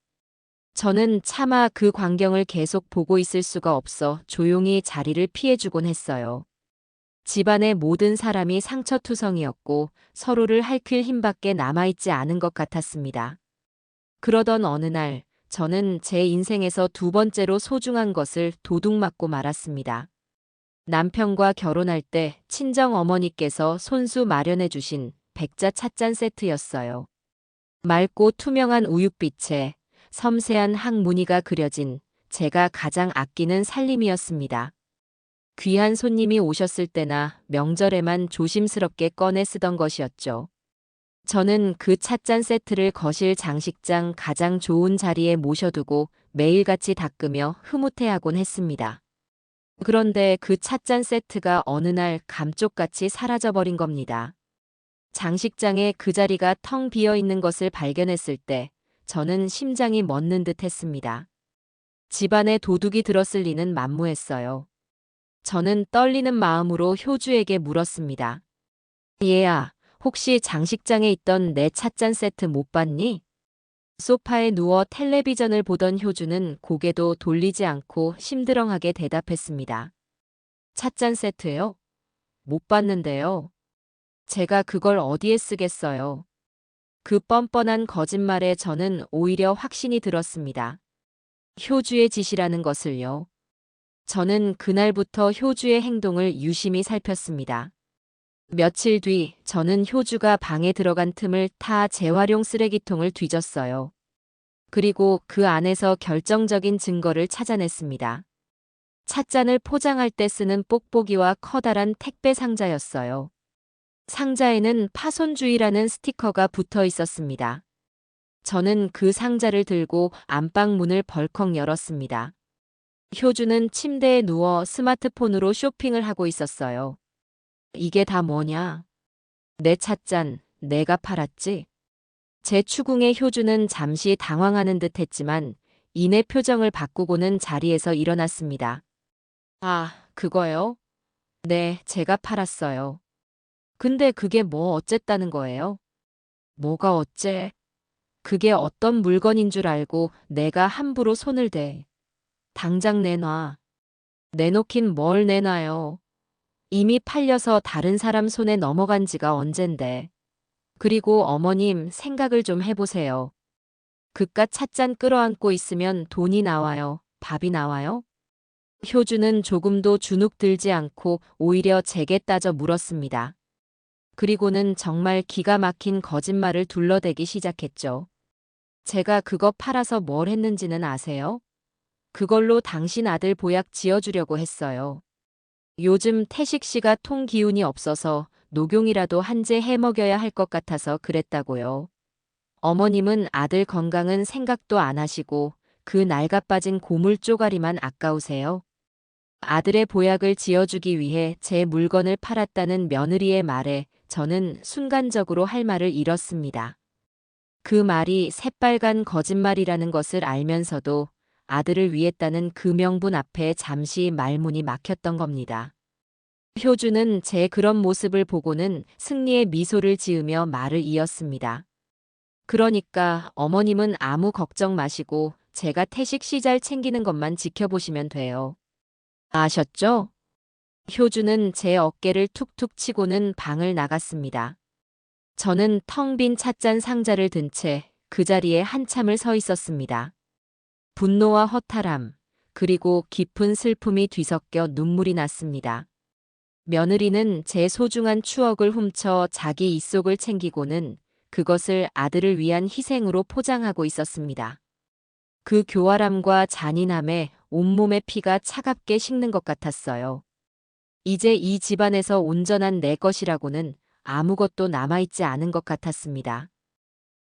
저는 차마 그 광경을 계속 보고 있을 수가 없어 조용히 자리를 피해주곤 했어요. 집안의 모든 사람이 상처투성이었고 서로를 할킬 힘밖에 남아있지 않은 것 같았습니다. 그러던 어느 날 저는 제 인생에서 두 번째로 소중한 것을 도둑맞고 말았습니다. 남편과 결혼할 때 친정 어머니께서 손수 마련해 주신 백자 찻잔 세트였어요. 맑고 투명한 우윳빛에 섬세한 항무늬가 그려진 제가 가장 아끼는 살림이었습니다. 귀한 손님이 오셨을 때나 명절에만 조심스럽게 꺼내 쓰던 것이었죠. 저는 그 찻잔 세트를 거실 장식장 가장 좋은 자리에 모셔두고 매일같이 닦으며 흐뭇해하곤 했습니다. 그런데 그 찻잔 세트가 어느 날 감쪽같이 사라져버린 겁니다. 장식장에 그 자리가 텅 비어 있는 것을 발견했을 때 저는 심장이 멎는 듯 했습니다. 집안에 도둑이 들었을 리는 만무했어요. 저는 떨리는 마음으로 효주에게 물었습니다. 얘야, 혹시 장식장에 있던 내 찻잔 세트 못 봤니? 소파에 누워 텔레비전을 보던 효주는 고개도 돌리지 않고 심드렁하게 대답했습니다. 찻잔 세트요? 못 봤는데요. 제가 그걸 어디에 쓰겠어요. 그 뻔뻔한 거짓말에 저는 오히려 확신이 들었습니다. 효주의 짓이라는 것을요. 저는 그날부터 효주의 행동을 유심히 살폈습니다. 며칠 뒤 저는 효주가 방에 들어간 틈을 타 재활용 쓰레기통을 뒤졌어요. 그리고 그 안에서 결정적인 증거를 찾아냈습니다. 찻잔을 포장할 때 쓰는 뽁뽁이와 커다란 택배 상자였어요. 상자에는 파손주의라는 스티커가 붙어 있었습니다. 저는 그 상자를 들고 안방 문을 벌컥 열었습니다. 효주는 침대에 누워 스마트폰으로 쇼핑을 하고 있었어요. 이게 다 뭐냐? 내 찻잔, 내가 팔았지? 제 추궁에 효주는 잠시 당황하는 듯 했지만 이내 표정을 바꾸고는 자리에서 일어났습니다. 아, 그거요? 네, 제가 팔았어요. 근데 그게 뭐 어쨌다는 거예요? 뭐가 어째? 그게 어떤 물건인 줄 알고 내가 함부로 손을 대. 당장 내놔. 내놓긴 뭘 내놔요. 이미 팔려서 다른 사람 손에 넘어간 지가 언젠데. 그리고 어머님 생각을 좀 해보세요. 그깟 찻잔 끌어안고 있으면 돈이 나와요. 밥이 나와요? 효주는 조금도 주눅 들지 않고 오히려 제게 따져 물었습니다. 그리고는 정말 기가 막힌 거짓말을 둘러대기 시작했죠. 제가 그거 팔아서 뭘 했는지는 아세요? 그걸로 당신 아들 보약 지어주려고 했어요. 요즘 태식 씨가 통 기운이 없어서 녹용이라도 한 재 해먹여야 할 것 같아서 그랬다고요. 어머님은 아들 건강은 생각도 안 하시고 그 낡아빠진 고물 쪼가리만 아까우세요. 아들의 보약을 지어주기 위해 제 물건을 팔았다는 며느리의 말에 저는 순간적으로 할 말을 잃었습니다. 그 말이 새빨간 거짓말이라는 것을 알면서도 아들을 위했다는 그 명분 앞에 잠시 말문이 막혔던 겁니다. 효주는 제 그런 모습을 보고는 승리의 미소를 지으며 말을 이었습니다. 그러니까 어머님은 아무 걱정 마시고 제가 태식 씨 잘 챙기는 것만 지켜보시면 돼요. 아셨죠? 효주는 제 어깨를 툭툭 치고는 방을 나갔습니다. 저는 텅 빈 찻잔 상자를 든 채 그 자리에 한참을 서 있었습니다. 분노와 허탈함, 그리고 깊은 슬픔이 뒤섞여 눈물이 났습니다. 며느리는 제 소중한 추억을 훔쳐 자기 입속을 챙기고는 그것을 아들을 위한 희생으로 포장하고 있었습니다. 그 교활함과 잔인함에 온몸의 피가 차갑게 식는 것 같았어요. 이제 이 집안에서 온전한 내 것이라고는 아무것도 남아있지 않은 것 같았습니다.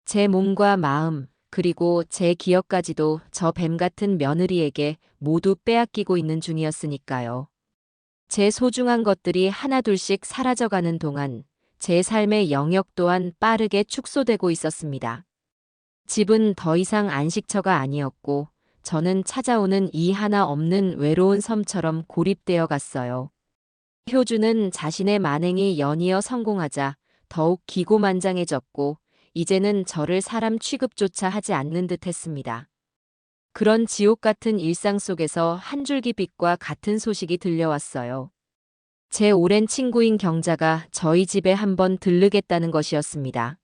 제 몸과 마음, 그리고 제 기억까지도 저 뱀 같은 며느리에게 모두 빼앗기고 있는 중이었으니까요. 제 소중한 것들이 하나둘씩 사라져가는 동안 제 삶의 영역 또한 빠르게 축소되고 있었습니다. 집은 더 이상 안식처가 아니었고 저는 찾아오는 이 하나 없는 외로운 섬처럼 고립되어 갔어요. 효주는 자신의 만행이 연이어 성공하자 더욱 기고만장해졌고 이제는 저를 사람 취급조차 하지 않는 듯 했습니다. 그런 지옥 같은 일상 속에서 한 줄기 빛과 같은 소식이 들려왔어요. 제 오랜 친구인 경자가 저희 집에 한번 들르겠다는 것이었습니다.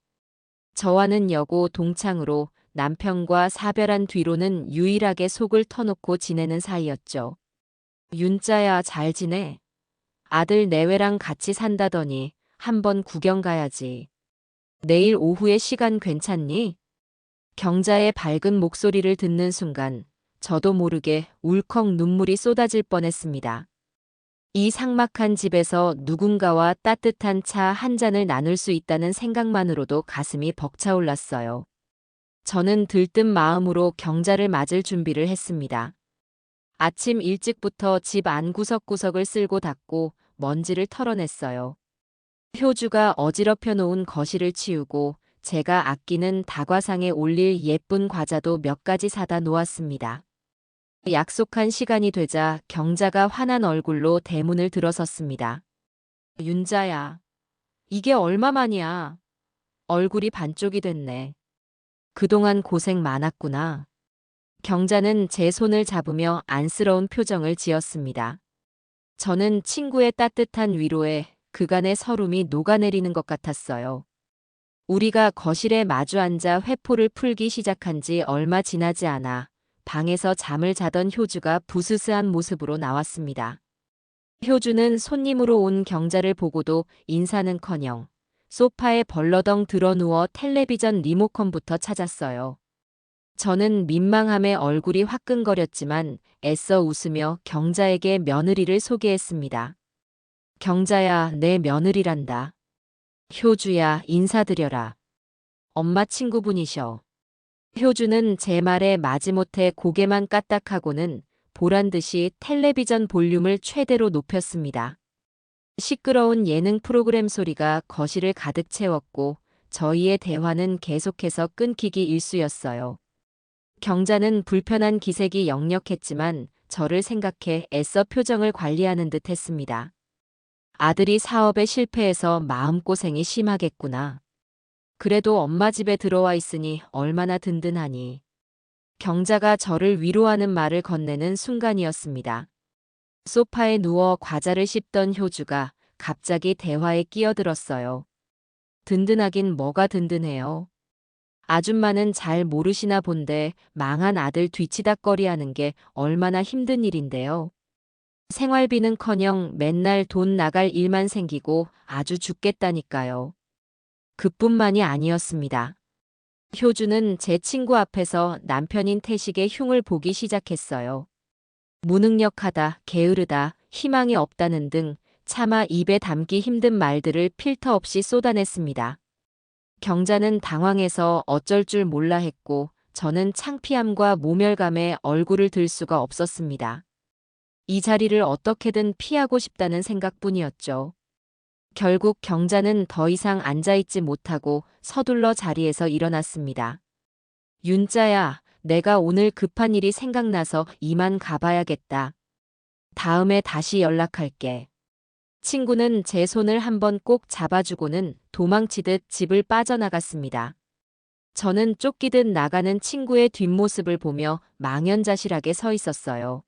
저와는 여고 동창으로 남편과 사별한 뒤로는 유일하게 속을 터놓고 지내는 사이였죠. 윤자야 잘 지내? 아들 내외랑 같이 산다더니 한번 구경 가야지. 내일 오후에 시간 괜찮니? 경자의 밝은 목소리를 듣는 순간 저도 모르게 울컥 눈물이 쏟아질 뻔했습니다. 이 삭막한 집에서 누군가와 따뜻한 차 한 잔을 나눌 수 있다는 생각만으로도 가슴이 벅차올랐어요. 저는 들뜬 마음으로 경자를 맞을 준비를 했습니다. 아침 일찍부터 집 안 구석구석을 쓸고 닦고 먼지를 털어냈어요. 효주가 어지럽혀 놓은 거실을 치우고 제가 아끼는 다과상에 올릴 예쁜 과자도 몇 가지 사다 놓았습니다. 약속한 시간이 되자 경자가 환한 얼굴로 대문을 들어섰습니다. 윤자야, 이게 얼마만이야? 얼굴이 반쪽이 됐네. 그동안 고생 많았구나. 경자는 제 손을 잡으며 안쓰러운 표정을 지었습니다. 저는 친구의 따뜻한 위로에 그간의 서름이 녹아내리는 것 같았어요. 우리가 거실에 마주 앉아 회포를 풀기 시작한 지 얼마 지나지 않아 방에서 잠을 자던 효주가 부스스한 모습으로 나왔습니다. 효주는 손님으로 온 경자를 보고도 인사는커녕 소파에 벌러덩 드러누워 텔레비전 리모컨부터 찾았어요. 저는 민망함에 얼굴이 화끈거렸지만 애써 웃으며 경자에게 며느리를 소개했습니다. 경자야, 내 며느리란다. 효주야, 인사드려라. 엄마 친구분이셔. 효주는 제 말에 마지못해 고개만 까딱하고는 보란듯이 텔레비전 볼륨을 최대로 높였습니다. 시끄러운 예능 프로그램 소리가 거실을 가득 채웠고 저희의 대화는 계속해서 끊기기 일쑤였어요. 경자는 불편한 기색이 역력했지만 저를 생각해 애써 표정을 관리하는 듯 했습니다. 아들이 사업에 실패해서 마음고생이 심하겠구나. 그래도 엄마 집에 들어와 있으니 얼마나 든든하니. 경자가 저를 위로하는 말을 건네는 순간이었습니다. 소파에 누워 과자를 씹던 효주가 갑자기 대화에 끼어들었어요. 든든하긴 뭐가 든든해요. 아줌마는 잘 모르시나 본데 망한 아들 뒤치다꺼리하는 게 얼마나 힘든 일인데요. 생활비는커녕 맨날 돈 나갈 일만 생기고 아주 죽겠다니까요. 그뿐만이 아니었습니다. 효주는 제 친구 앞에서 남편인 태식의 흉을 보기 시작했어요. 무능력하다, 게으르다, 희망이 없다는 등 차마 입에 담기 힘든 말들을 필터 없이 쏟아냈습니다. 경자는 당황해서 어쩔 줄 몰라 했고 저는 창피함과 모멸감에 얼굴을 들 수가 없었습니다. 이 자리를 어떻게든 피하고 싶다는 생각뿐이었죠. 결국 경자는 더 이상 앉아있지 못하고 서둘러 자리에서 일어났습니다. 윤자야, 내가 오늘 급한 일이 생각나서 이만 가봐야겠다. 다음에 다시 연락할게. 친구는 제 손을 한번 꼭 잡아주고는 도망치듯 집을 빠져나갔습니다. 저는 쫓기듯 나가는 친구의 뒷모습을 보며 망연자실하게 서 있었어요.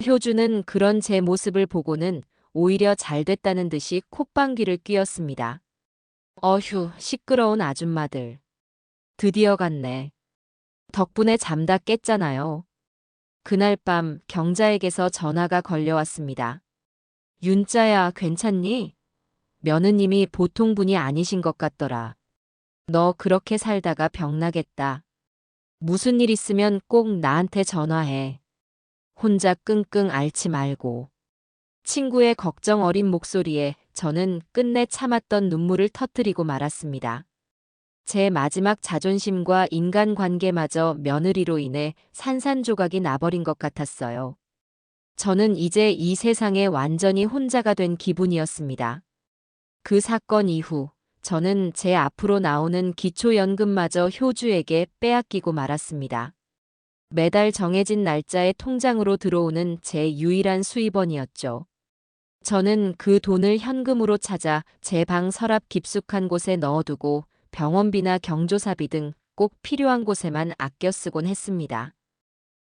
효주는 그런 제 모습을 보고는 오히려 잘 됐다는 듯이 콧방귀를 뀌었습니다. 어휴, 시끄러운 아줌마들. 드디어 갔네. 덕분에 잠다 깼잖아요. 그날 밤 경자에게서 전화가 걸려왔습니다. 윤자야, 괜찮니? 며느님이 보통 분이 아니신 것 같더라. 너 그렇게 살다가 병나겠다. 무슨 일 있으면 꼭 나한테 전화해. 혼자 끙끙 앓지 말고. 친구의 걱정 어린 목소리에 저는 끝내 참았던 눈물을 터뜨리고 말았습니다. 제 마지막 자존심과 인간관계마저 며느리로 인해 산산조각이 나버린 것 같았어요. 저는 이제 이 세상에 완전히 혼자가 된 기분이었습니다. 그 사건 이후 저는 제 앞으로 나오는 기초연금마저 효주에게 빼앗기고 말았습니다. 매달 정해진 날짜에 통장으로 들어오는 제 유일한 수입원이었죠. 저는 그 돈을 현금으로 찾아 제 방 서랍 깊숙한 곳에 넣어두고 병원비나 경조사비 등 꼭 필요한 곳에만 아껴 쓰곤 했습니다.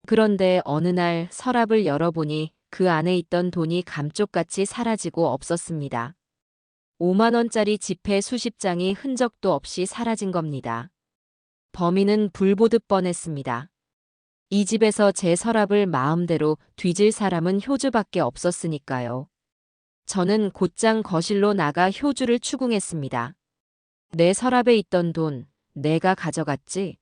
그런데 어느 날 서랍을 열어보니 그 안에 있던 돈이 감쪽같이 사라지고 없었습니다. 5만 원짜리 지폐 수십 장이 흔적도 없이 사라진 겁니다. 범인은 불 보듯 뻔했습니다. 이 집에서 제 서랍을 마음대로 뒤질 사람은 효주밖에 없었으니까요. 저는 곧장 거실로 나가 효주를 추궁했습니다. 내 서랍에 있던 돈, 내가 가져갔지?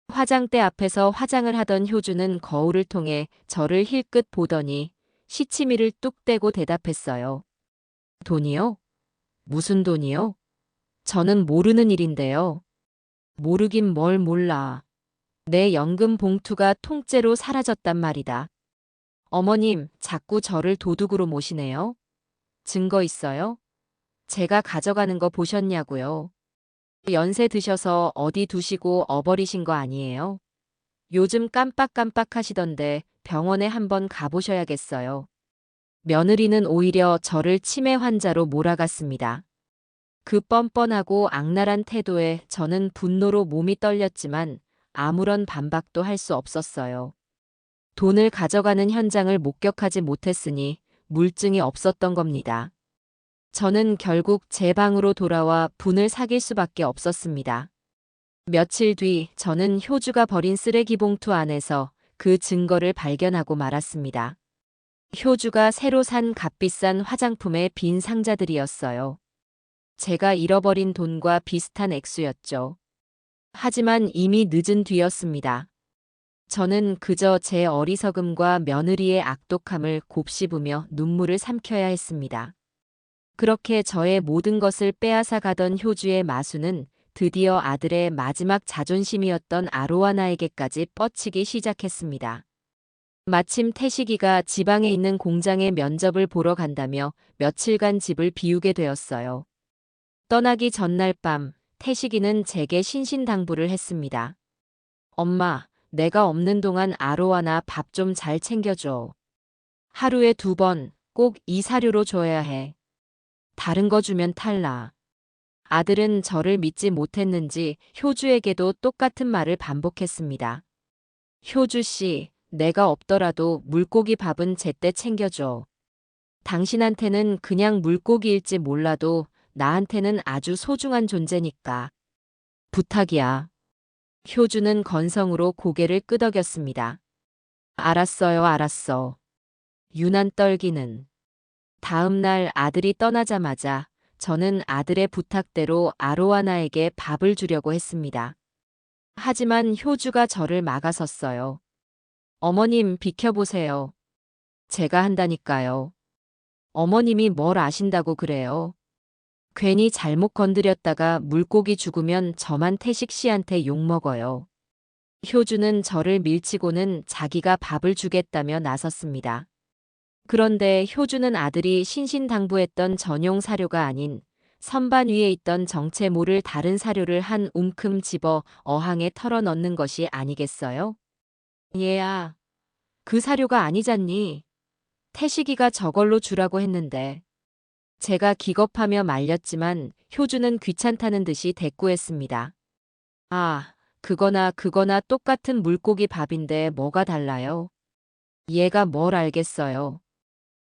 화장대 앞에서 화장을 하던 효주는 거울을 통해 저를 힐끗 보더니 시치미를 뚝 떼고 대답했어요. 돈이요? 무슨 돈이요? 저는 모르는 일인데요. 모르긴 뭘 몰라. 내 연금 봉투가 통째로 사라졌단 말이다. 어머님, 자꾸 저를 도둑으로 모시네요. 증거 있어요? 제가 가져가는 거 보셨냐고요? 연세 드셔서 어디 두시고 어버리신 거 아니에요? 요즘 깜빡깜빡 하시던데 병원에 한번 가보셔야겠어요. 며느리는 오히려 저를 치매 환자로 몰아갔습니다. 그 뻔뻔하고 악랄한 태도에 저는 분노로 몸이 떨렸지만 아무런 반박도 할 수 없었어요. 돈을 가져가는 현장을 목격하지 못했으니 물증이 없었던 겁니다. 저는 결국 제 방으로 돌아와 분을 사길 수밖에 없었습니다. 며칠 뒤 저는 효주가 버린 쓰레기 봉투 안에서 그 증거를 발견하고 말았습니다. 효주가 새로 산 값비싼 화장품의 빈 상자들이었어요. 제가 잃어버린 돈과 비슷한 액수였죠. 하지만 이미 늦은 뒤였습니다. 저는 그저 제 어리석음과 며느리의 악독함을 곱씹으며 눈물을 삼켜야 했습니다. 그렇게 저의 모든 것을 빼앗아 가던 효주의 마수는 드디어 아들의 마지막 자존심이었던 아로아나에게까지 뻗치기 시작했습니다. 마침 태식이가 지방에 있는 공장에 면접을 보러 간다며 며칠간 집을 비우게 되었어요. 떠나기 전날 밤, 태식이는 제게 신신당부를 했습니다. 엄마, 내가 없는 동안 아로아나 밥 좀 잘 챙겨줘. 하루에 2번, 꼭 이 사료로 줘야 해. 다른 거 주면 탈나. 아들은 저를 믿지 못했는지 효주에게도 똑같은 말을 반복했습니다. 효주 씨, 내가 없더라도 물고기 밥은 제때 챙겨줘. 당신한테는 그냥 물고기일지 몰라도 나한테는 아주 소중한 존재니까. 부탁이야. 효주는 건성으로 고개를 끄덕였습니다. 알았어요, 알았어. 유난 떨기는. 다음 날 아들이 떠나자마자 저는 아들의 부탁대로 아로아나에게 밥을 주려고 했습니다. 하지만 효주가 저를 막아섰어요. 어머님, 비켜보세요. 제가 한다니까요. 어머님이 뭘 아신다고 그래요? 괜히 잘못 건드렸다가 물고기 죽으면 저만 태식 씨한테 욕먹어요. 효주는 저를 밀치고는 자기가 밥을 주겠다며 나섰습니다. 그런데 효주는 아들이 신신당부했던 전용 사료가 아닌 선반 위에 있던 정체 모를 다른 사료를 한 움큼 집어 어항에 털어넣는 것이 아니겠어요? 얘야, 그 사료가 아니잖니. 태식이가 저걸로 주라고 했는데. 제가 기겁하며 말렸지만 효주는 귀찮다는 듯이 대꾸했습니다. 아, 그거나 똑같은 물고기 밥인데 뭐가 달라요? 얘가 뭘 알겠어요.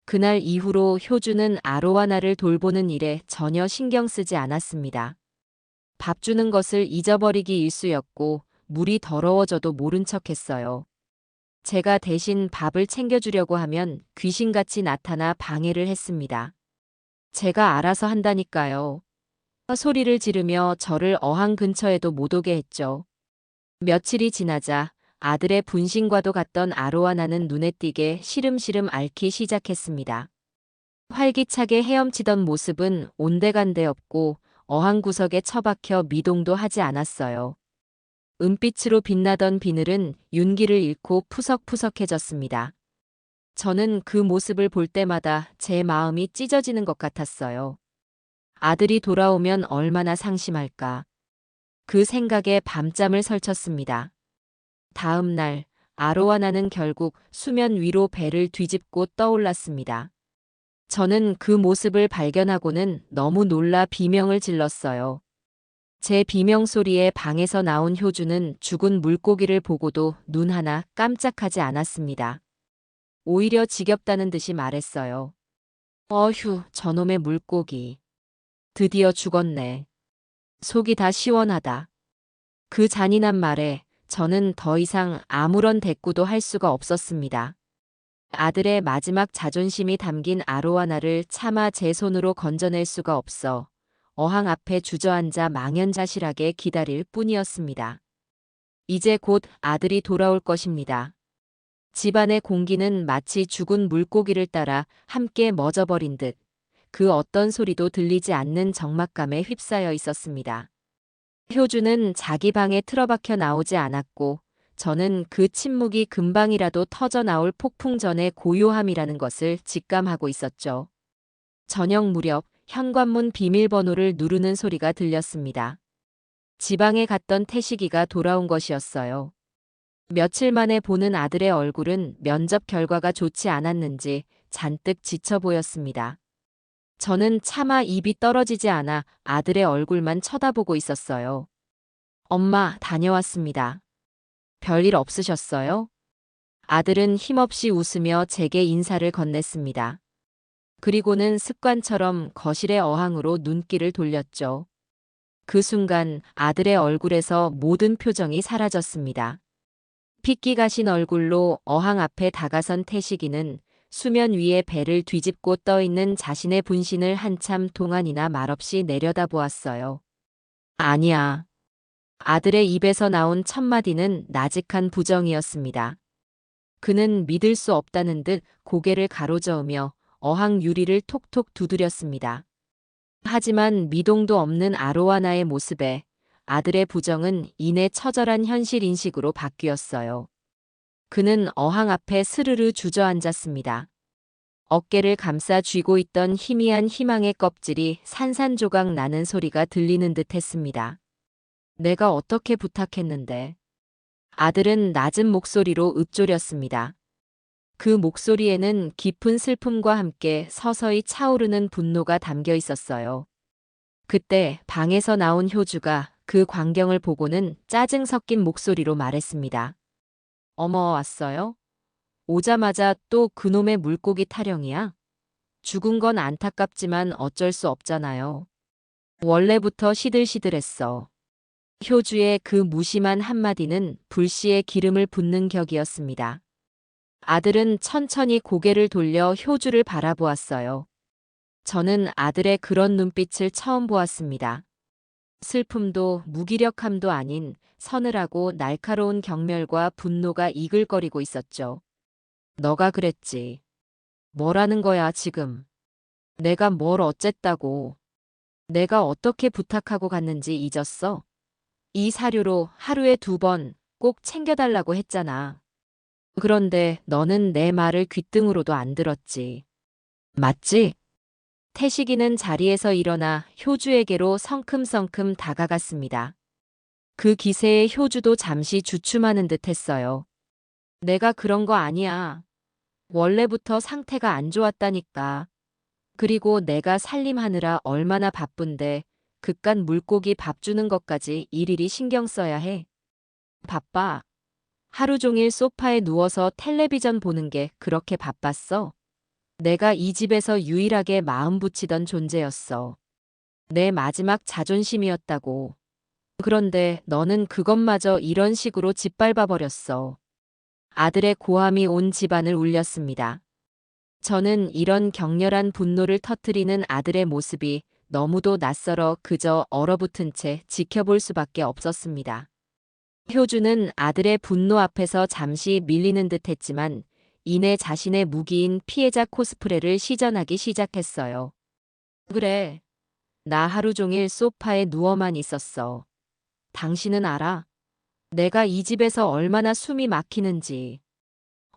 그날 이후로 효주는 아로아나를 돌보는 일에 전혀 신경 쓰지 않았습니다. 밥 주는 것을 잊어버리기 일쑤였고 물이 더러워져도 모른 척했어요. 제가 대신 밥을 챙겨주려고 하면 귀신같이 나타나 방해를 했습니다. 제가 알아서 한다니까요. 소리를 지르며 저를 어항 근처에도 못 오게 했죠. 며칠이 지나자 아들의 분신과도 같던 아로아나는 눈에 띄게 시름시름 앓기 시작했습니다. 활기차게 헤엄치던 모습은 온데간데 없고 어항 구석에 처박혀 미동도 하지 않았어요. 은빛으로 빛나던 비늘은 윤기를 잃고 푸석푸석해졌습니다. 저는 그 모습을 볼 때마다 제 마음이 찢어지는 것 같았어요. 아들이 돌아오면 얼마나 상심할까. 그 생각에 밤잠을 설쳤습니다. 다음 날 아로아나는 결국 수면 위로 배를 뒤집고 떠올랐습니다. 저는 그 모습을 발견하고는 너무 놀라 비명을 질렀어요. 제 비명 소리에 방에서 나온 효주는 죽은 물고기를 보고도 눈 하나 깜짝하지 않았습니다. 오히려 지겹다는 듯이 말했어요. 어휴, 저놈의 물고기. 드디어 죽었네. 속이 다 시원하다. 그 잔인한 말에 저는 더 이상 아무런 대꾸도 할 수가 없었습니다. 아들의 마지막 자존심이 담긴 아로아나를 차마 제 손으로 건져낼 수가 없어 어항 앞에 주저앉아 망연자실하게 기다릴 뿐이었습니다. 이제 곧 아들이 돌아올 것입니다. 집안의 공기는 마치 죽은 물고기를 따라 함께 멎어버린 듯 그 어떤 소리도 들리지 않는 적막감에 휩싸여 있었습니다. 효주는 자기 방에 틀어박혀 나오지 않았고 저는 그 침묵이 금방이라도 터져 나올 폭풍 전의 고요함이라는 것을 직감하고 있었죠. 저녁 무렵 현관문 비밀번호를 누르는 소리가 들렸습니다. 지방에 갔던 태식이가 돌아온 것이었어요. 며칠 만에 보는 아들의 얼굴은 면접 결과가 좋지 않았는지 잔뜩 지쳐 보였습니다. 저는 차마 입이 떨어지지 않아 아들의 얼굴만 쳐다보고 있었어요. 엄마, 다녀왔습니다. 별일 없으셨어요? 아들은 힘없이 웃으며 제게 인사를 건넸습니다. 그리고는 습관처럼 거실의 어항으로 눈길을 돌렸죠. 그 순간 아들의 얼굴에서 모든 표정이 사라졌습니다. 핏기 가신 얼굴로 어항 앞에 다가선 태식이는 수면 위에 배를 뒤집고 떠있는 자신의 분신을 한참 동안이나 말없이 내려다보았어요. 아니야. 아들의 입에서 나온 첫 마디는 나직한 부정이었습니다. 그는 믿을 수 없다는 듯 고개를 가로저으며 어항 유리를 톡톡 두드렸습니다. 하지만 미동도 없는 아로하나의 모습에 아들의 부정은 이내 처절한 현실 인식으로 바뀌었어요. 그는 어항 앞에 스르르 주저앉았습니다. 어깨를 감싸 쥐고 있던 희미한 희망의 껍질이 산산조각 나는 소리가 들리는 듯 했습니다. 내가 어떻게 부탁했는데? 아들은 낮은 목소리로 읊조렸습니다. 그 목소리에는 깊은 슬픔과 함께 서서히 차오르는 분노가 담겨 있었어요. 그때 방에서 나온 효주가 그 광경을 보고는 짜증 섞인 목소리로 말했습니다. 어머, 왔어요? 오자마자 또 그놈의 물고기 타령이야? 죽은 건 안타깝지만 어쩔 수 없잖아요. 원래부터 시들시들했어. 효주의 그 무심한 한마디는 불씨에 기름을 붓는 격이었습니다. 아들은 천천히 고개를 돌려 효주를 바라보았어요. 저는 아들의 그런 눈빛을 처음 보았습니다. 슬픔도 무기력함도 아닌 서늘하고 날카로운 경멸과 분노가 이글거리고 있었죠. 너가 그랬지. 뭐라는 거야, 지금. 내가 뭘 어쨌다고. 내가 어떻게 부탁하고 갔는지 잊었어? 이 사료로 하루에 2번 꼭 챙겨달라고 했잖아. 그런데 너는 내 말을 귓등으로도 안 들었지. 맞지? 태식이는 자리에서 일어나 효주에게로 성큼성큼 다가갔습니다. 그 기세에 효주도 잠시 주춤하는 듯 했어요. 내가 그런 거 아니야. 원래부터 상태가 안 좋았다니까. 그리고 내가 살림하느라 얼마나 바쁜데 그깟 물고기 밥 주는 것까지 일일이 신경 써야 해. 바빠. 하루 종일 소파에 누워서 텔레비전 보는 게 그렇게 바빴어? 내가 이 집에서 유일하게 마음 붙이던 존재였어. 내 마지막 자존심이었다고. 그런데 너는 그것마저 이런 식으로 짓밟아 버렸어. 아들의 고함이 온 집안을 울렸습니다. 저는 이런 격렬한 분노를 터뜨리는 아들의 모습이 너무도 낯설어 그저 얼어붙은 채 지켜볼 수밖에 없었습니다. 효주는 아들의 분노 앞에서 잠시 밀리는 듯 했지만 이내 자신의 무기인 피해자 코스프레를 시전하기 시작했어요. 그래. 나 하루 종일 소파에 누워만 있었어. 당신은 알아? 내가 이 집에서 얼마나 숨이 막히는지.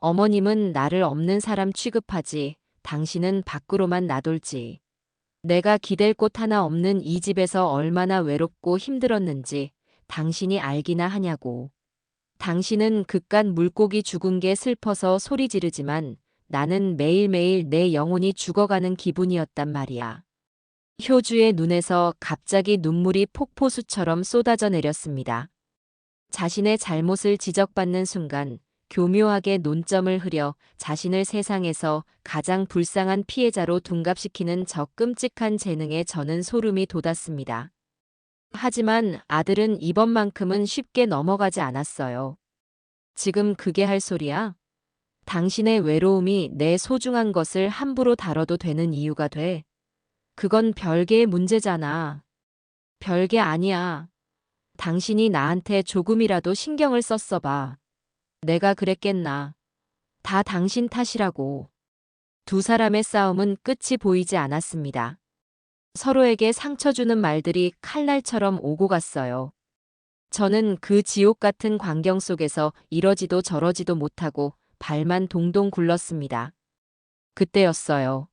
어머님은 나를 없는 사람 취급하지, 당신은 밖으로만 나돌지. 내가 기댈 곳 하나 없는 이 집에서 얼마나 외롭고 힘들었는지 당신이 알기나 하냐고. 당신은 그깟 물고기 죽은 게 슬퍼서 소리 지르지만 나는 매일매일 내 영혼이 죽어가는 기분이었단 말이야. 효주의 눈에서 갑자기 눈물이 폭포수처럼 쏟아져 내렸습니다. 자신의 잘못을 지적받는 순간 교묘하게 논점을 흐려 자신을 세상에서 가장 불쌍한 피해자로 둔갑시키는 저 끔찍한 재능에 저는 소름이 돋았습니다. 하지만 아들은 이번만큼은 쉽게 넘어가지 않았어요. 지금 그게 할 소리야? 당신의 외로움이 내 소중한 것을 함부로 다뤄도 되는 이유가 돼? 그건 별개의 문제잖아. 별개 아니야. 당신이 나한테 조금이라도 신경을 썼어 봐. 내가 그랬겠나. 다 당신 탓이라고. 두 사람의 싸움은 끝이 보이지 않았습니다. 서로에게 상처 주는 말들이 칼날처럼 오고 갔어요. 저는 그 지옥 같은 광경 속에서 이러지도 저러지도 못하고 발만 동동 굴렀습니다. 그때였어요.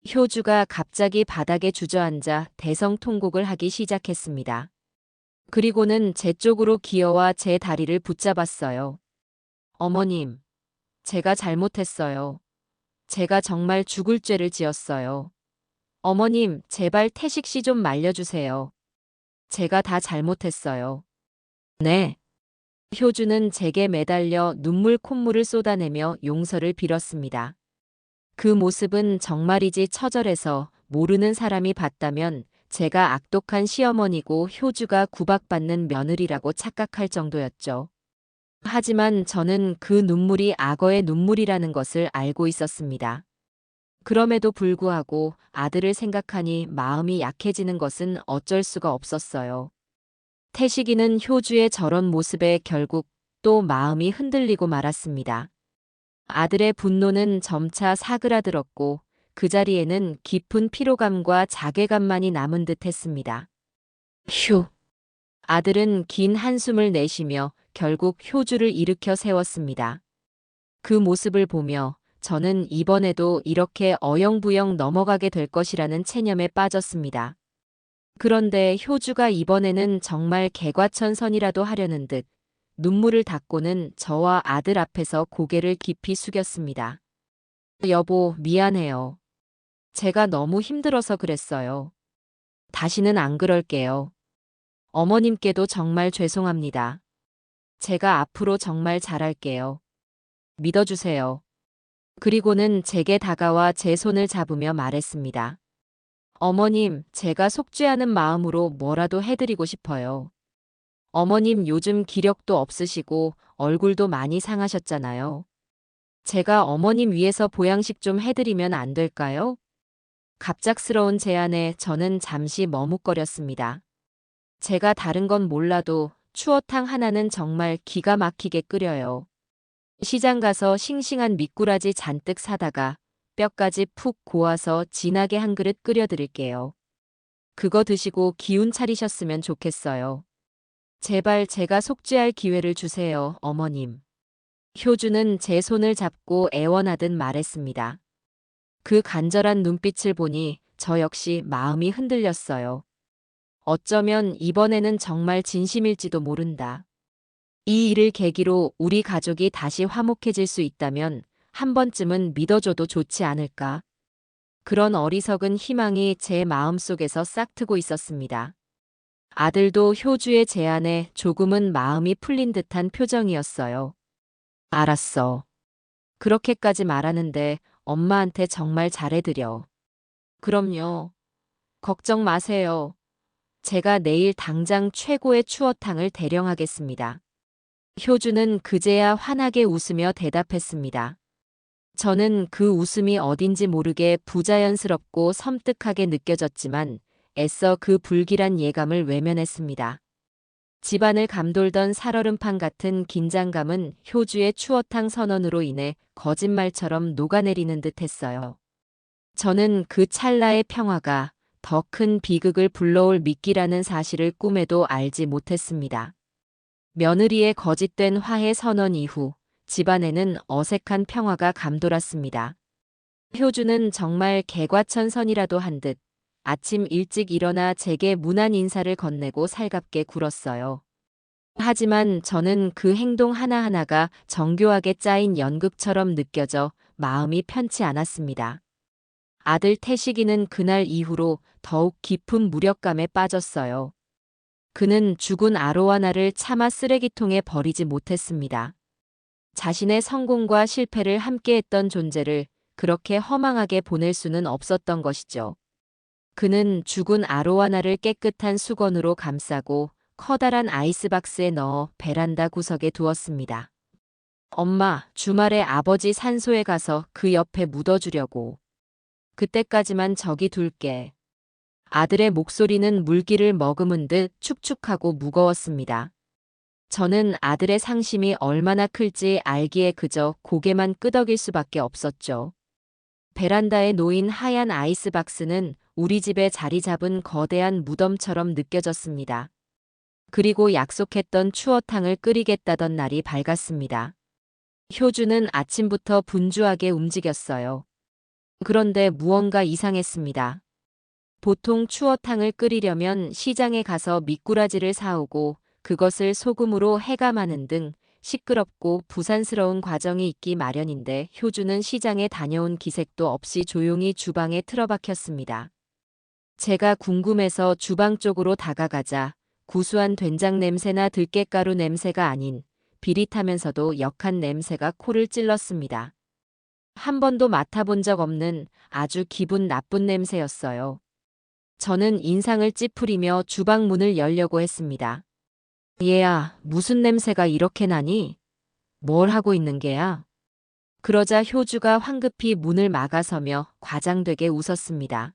효주가 갑자기 바닥에 주저앉아 대성통곡을 하기 시작했습니다. 그리고는 제 쪽으로 기어와 제 다리를 붙잡았어요. 어머님, 제가 잘못했어요. 제가 정말 죽을 죄를 지었어요. 어머님, 제발 태식 씨 좀 말려주세요. 제가 다 잘못했어요. 네. 효주는 제게 매달려 눈물 콧물을 쏟아내며 용서를 빌었습니다. 그 모습은 정말이지 처절해서 모르는 사람이 봤다면 제가 악독한 시어머니고 효주가 구박받는 며느리라고 착각할 정도였죠. 하지만 저는 그 눈물이 악어의 눈물이라는 것을 알고 있었습니다. 그럼에도 불구하고 아들을 생각하니 마음이 약해지는 것은 어쩔 수가 없었어요. 태식이는 효주의 저런 모습에 결국 또 마음이 흔들리고 말았습니다. 아들의 분노는 점차 사그라들었고 그 자리에는 깊은 피로감과 자괴감만이 남은 듯 했습니다. 휴. 아들은 긴 한숨을 내쉬며 결국 효주를 일으켜 세웠습니다. 그 모습을 보며 저는 이번에도 이렇게 어영부영 넘어가게 될 것이라는 체념에 빠졌습니다. 그런데 효주가 이번에는 정말 개과천선이라도 하려는 듯 눈물을 닦고는 저와 아들 앞에서 고개를 깊이 숙였습니다. 여보, 미안해요. 제가 너무 힘들어서 그랬어요. 다시는 안 그럴게요. 어머님께도 정말 죄송합니다. 제가 앞으로 정말 잘할게요. 믿어주세요. 그리고는 제게 다가와 제 손을 잡으며 말했습니다. 어머님, 제가 속죄하는 마음으로 뭐라도 해드리고 싶어요. 어머님 요즘 기력도 없으시고 얼굴도 많이 상하셨잖아요. 제가 어머님 위해서 보양식 좀 해드리면 안 될까요? 갑작스러운 제안에 저는 잠시 머뭇거렸습니다. 제가 다른 건 몰라도 추어탕 하나는 정말 기가 막히게 끓여요. 시장 가서 싱싱한 미꾸라지 잔뜩 사다가 뼈까지 푹 고아서 진하게 한 그릇 끓여드릴게요. 그거 드시고 기운 차리셨으면 좋겠어요. 제발 제가 속죄할 기회를 주세요, 어머님. 효주는 제 손을 잡고 애원하듯 말했습니다. 그 간절한 눈빛을 보니 저 역시 마음이 흔들렸어요. 어쩌면 이번에는 정말 진심일지도 모른다. 이 일을 계기로 우리 가족이 다시 화목해질 수 있다면 한 번쯤은 믿어줘도 좋지 않을까. 그런 어리석은 희망이 제 마음속에서 싹트고 있었습니다. 아들도 효주의 제안에 조금은 마음이 풀린 듯한 표정이었어요. 알았어. 그렇게까지 말하는데 엄마한테 정말 잘해드려. 그럼요. 걱정 마세요. 제가 내일 당장 최고의 추어탕을 대령하겠습니다. 효주는 그제야 환하게 웃으며 대답했습니다. 저는 그 웃음이 어딘지 모르게 부자연스럽고 섬뜩하게 느껴졌지만 애써 그 불길한 예감을 외면했습니다. 집안을 감돌던 살얼음판 같은 긴장감은 효주의 추어탕 선언으로 인해 거짓말처럼 녹아내리는 듯 했어요. 저는 그 찰나의 평화가 더 큰 비극을 불러올 미끼라는 사실을 꿈에도 알지 못했습니다. 며느리의 거짓된 화해 선언 이후 집안에는 어색한 평화가 감돌았습니다. 효주는 정말 개과천선이라도 한 듯 아침 일찍 일어나 제게 무난 인사를 건네고 살갑게 굴었어요. 하지만 저는 그 행동 하나하나가 정교하게 짜인 연극처럼 느껴져 마음이 편치 않았습니다. 아들 태식이는 그날 이후로 더욱 깊은 무력감에 빠졌어요. 그는 죽은 아로하나를 차마 쓰레기통에 버리지 못했습니다. 자신의 성공과 실패를 함께했던 존재를 그렇게 허망하게 보낼 수는 없었던 것이죠. 그는 죽은 아로하나를 깨끗한 수건으로 감싸고 커다란 아이스박스에 넣어 베란다 구석에 두었습니다. 엄마, 주말에 아버지 산소에 가서 그 옆에 묻어주려고. 그때까지만 저기 둘게. 아들의 목소리는 물기를 머금은 듯 축축하고 무거웠습니다. 저는 아들의 상심이 얼마나 클지 알기에 그저 고개만 끄덕일 수밖에 없었죠. 베란다에 놓인 하얀 아이스박스는 우리 집에 자리 잡은 거대한 무덤처럼 느껴졌습니다. 그리고 약속했던 추어탕을 끓이겠다던 날이 밝았습니다. 효주는 아침부터 분주하게 움직였어요. 그런데 무언가 이상했습니다. 보통 추어탕을 끓이려면 시장에 가서 미꾸라지를 사오고 그것을 소금으로 해감하는 등 시끄럽고 부산스러운 과정이 있기 마련인데 효주는 시장에 다녀온 기색도 없이 조용히 주방에 틀어박혔습니다. 제가 궁금해서 주방 쪽으로 다가가자 구수한 된장 냄새나 들깨가루 냄새가 아닌 비릿하면서도 역한 냄새가 코를 찔렀습니다. 한 번도 맡아본 적 없는 아주 기분 나쁜 냄새였어요. 저는 인상을 찌푸리며 주방 문을 열려고 했습니다. 얘야, 무슨 냄새가 이렇게 나니? 뭘 하고 있는 게야? 그러자 효주가 황급히 문을 막아서며 과장되게 웃었습니다.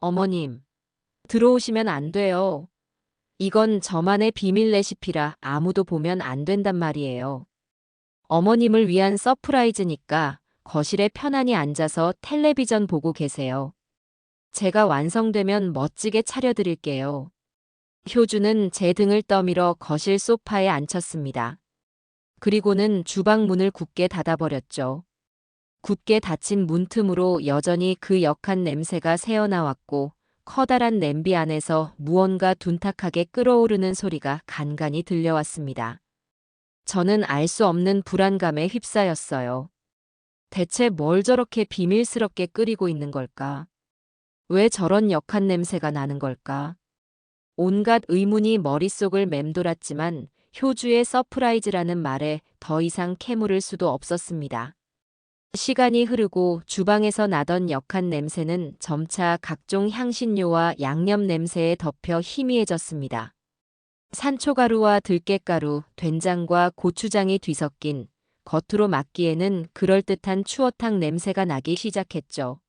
어머님, 들어오시면 안 돼요. 이건 저만의 비밀 레시피라 아무도 보면 안 된단 말이에요. 어머님을 위한 서프라이즈니까 거실에 편안히 앉아서 텔레비전 보고 계세요. 제가 완성되면 멋지게 차려드릴게요. 효주는 제 등을 떠밀어 거실 소파에 앉혔습니다. 그리고는 주방 문을 굳게 닫아버렸죠. 굳게 닫힌 문틈으로 여전히 그 역한 냄새가 새어나왔고 커다란 냄비 안에서 무언가 둔탁하게 끓어오르는 소리가 간간이 들려왔습니다. 저는 알 수 없는 불안감에 휩싸였어요. 대체 뭘 저렇게 비밀스럽게 끓이고 있는 걸까? 왜 저런 역한 냄새가 나는 걸까? 온갖 의문이 머릿속을 맴돌았지만 효주의 서프라이즈라는 말에 더 이상 캐물을 수도 없었습니다. 시간이 흐르고 주방에서 나던 역한 냄새는 점차 각종 향신료와 양념 냄새에 덮여 희미해졌습니다. 산초가루와 들깨가루, 된장과 고추장이 뒤섞인 겉으로 맡기에는 그럴듯한 추어탕 냄새가 나기 시작했죠.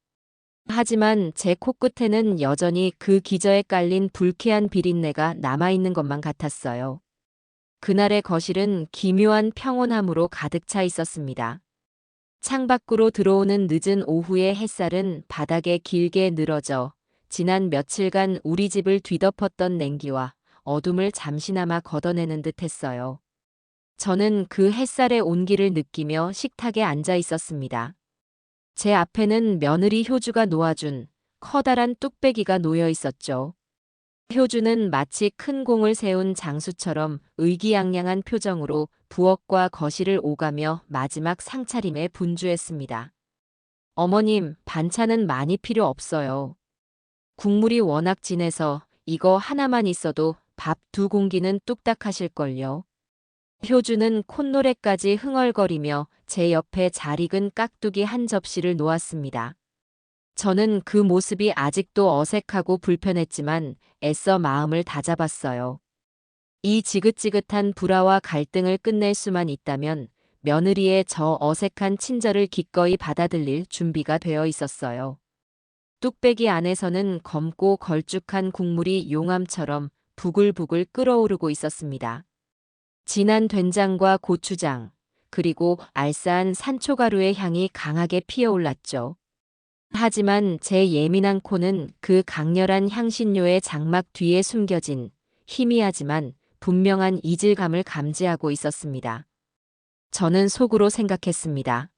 하지만 제 코끝에는 여전히 그 기저에 깔린 불쾌한 비린내가 남아있는 것만 같았어요. 그날의 거실은 기묘한 평온함으로 가득 차 있었습니다. 창밖으로 들어오는 늦은 오후의 햇살은 바닥에 길게 늘어져 지난 며칠간 우리 집을 뒤덮었던 냉기와 어둠을 잠시나마 걷어내는 듯 했어요. 저는 그 햇살의 온기를 느끼며 식탁에 앉아 있었습니다. 제 앞에는 며느리 효주가 놓아준 커다란 뚝배기가 놓여 있었죠. 효주는 마치 큰 공을 세운 장수처럼 의기양양한 표정으로 부엌과 거실을 오가며 마지막 상차림에 분주했습니다. 어머님, 반찬은 많이 필요 없어요. 국물이 워낙 진해서 이거 하나만 있어도 밥 2공기는 뚝딱 하실걸요. 효주는 콧노래까지 흥얼거리며 제 옆에 잘 익은 깍두기 한 접시를 놓았습니다. 저는 그 모습이 아직도 어색하고 불편했지만 애써 마음을 다잡았어요. 이 지긋지긋한 불화와 갈등을 끝낼 수만 있다면 며느리의 저 어색한 친절을 기꺼이 받아들일 준비가 되어 있었어요. 뚝배기 안에서는 검고 걸쭉한 국물이 용암처럼 부글부글 끓어오르고 있었습니다. 진한 된장과 고추장, 그리고 알싸한 산초가루의 향이 강하게 피어올랐죠. 하지만 제 예민한 코는 그 강렬한 향신료의 장막 뒤에 숨겨진 희미하지만 분명한 이질감을 감지하고 있었습니다. 저는 속으로 생각했습니다.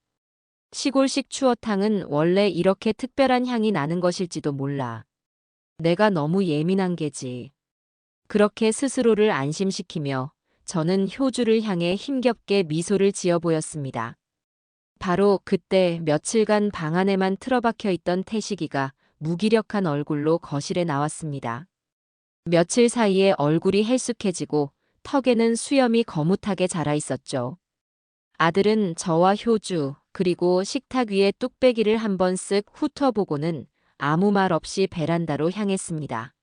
시골식 추어탕은 원래 이렇게 특별한 향이 나는 것일지도 몰라. 내가 너무 예민한 게지. 그렇게 스스로를 안심시키며 저는 효주를 향해 힘겹게 미소를 지어 보였습니다. 바로 그때 며칠간 방 안에만 틀어박혀 있던 태식이가 무기력한 얼굴로 거실에 나왔습니다. 며칠 사이에 얼굴이 헬쑥해지고 턱에는 수염이 거뭇하게 자라 있었죠. 아들은 저와 효주 그리고 식탁 위에 뚝배기를 한번 쓱 훑어보고는 아무 말 없이 베란다로 향했습니다.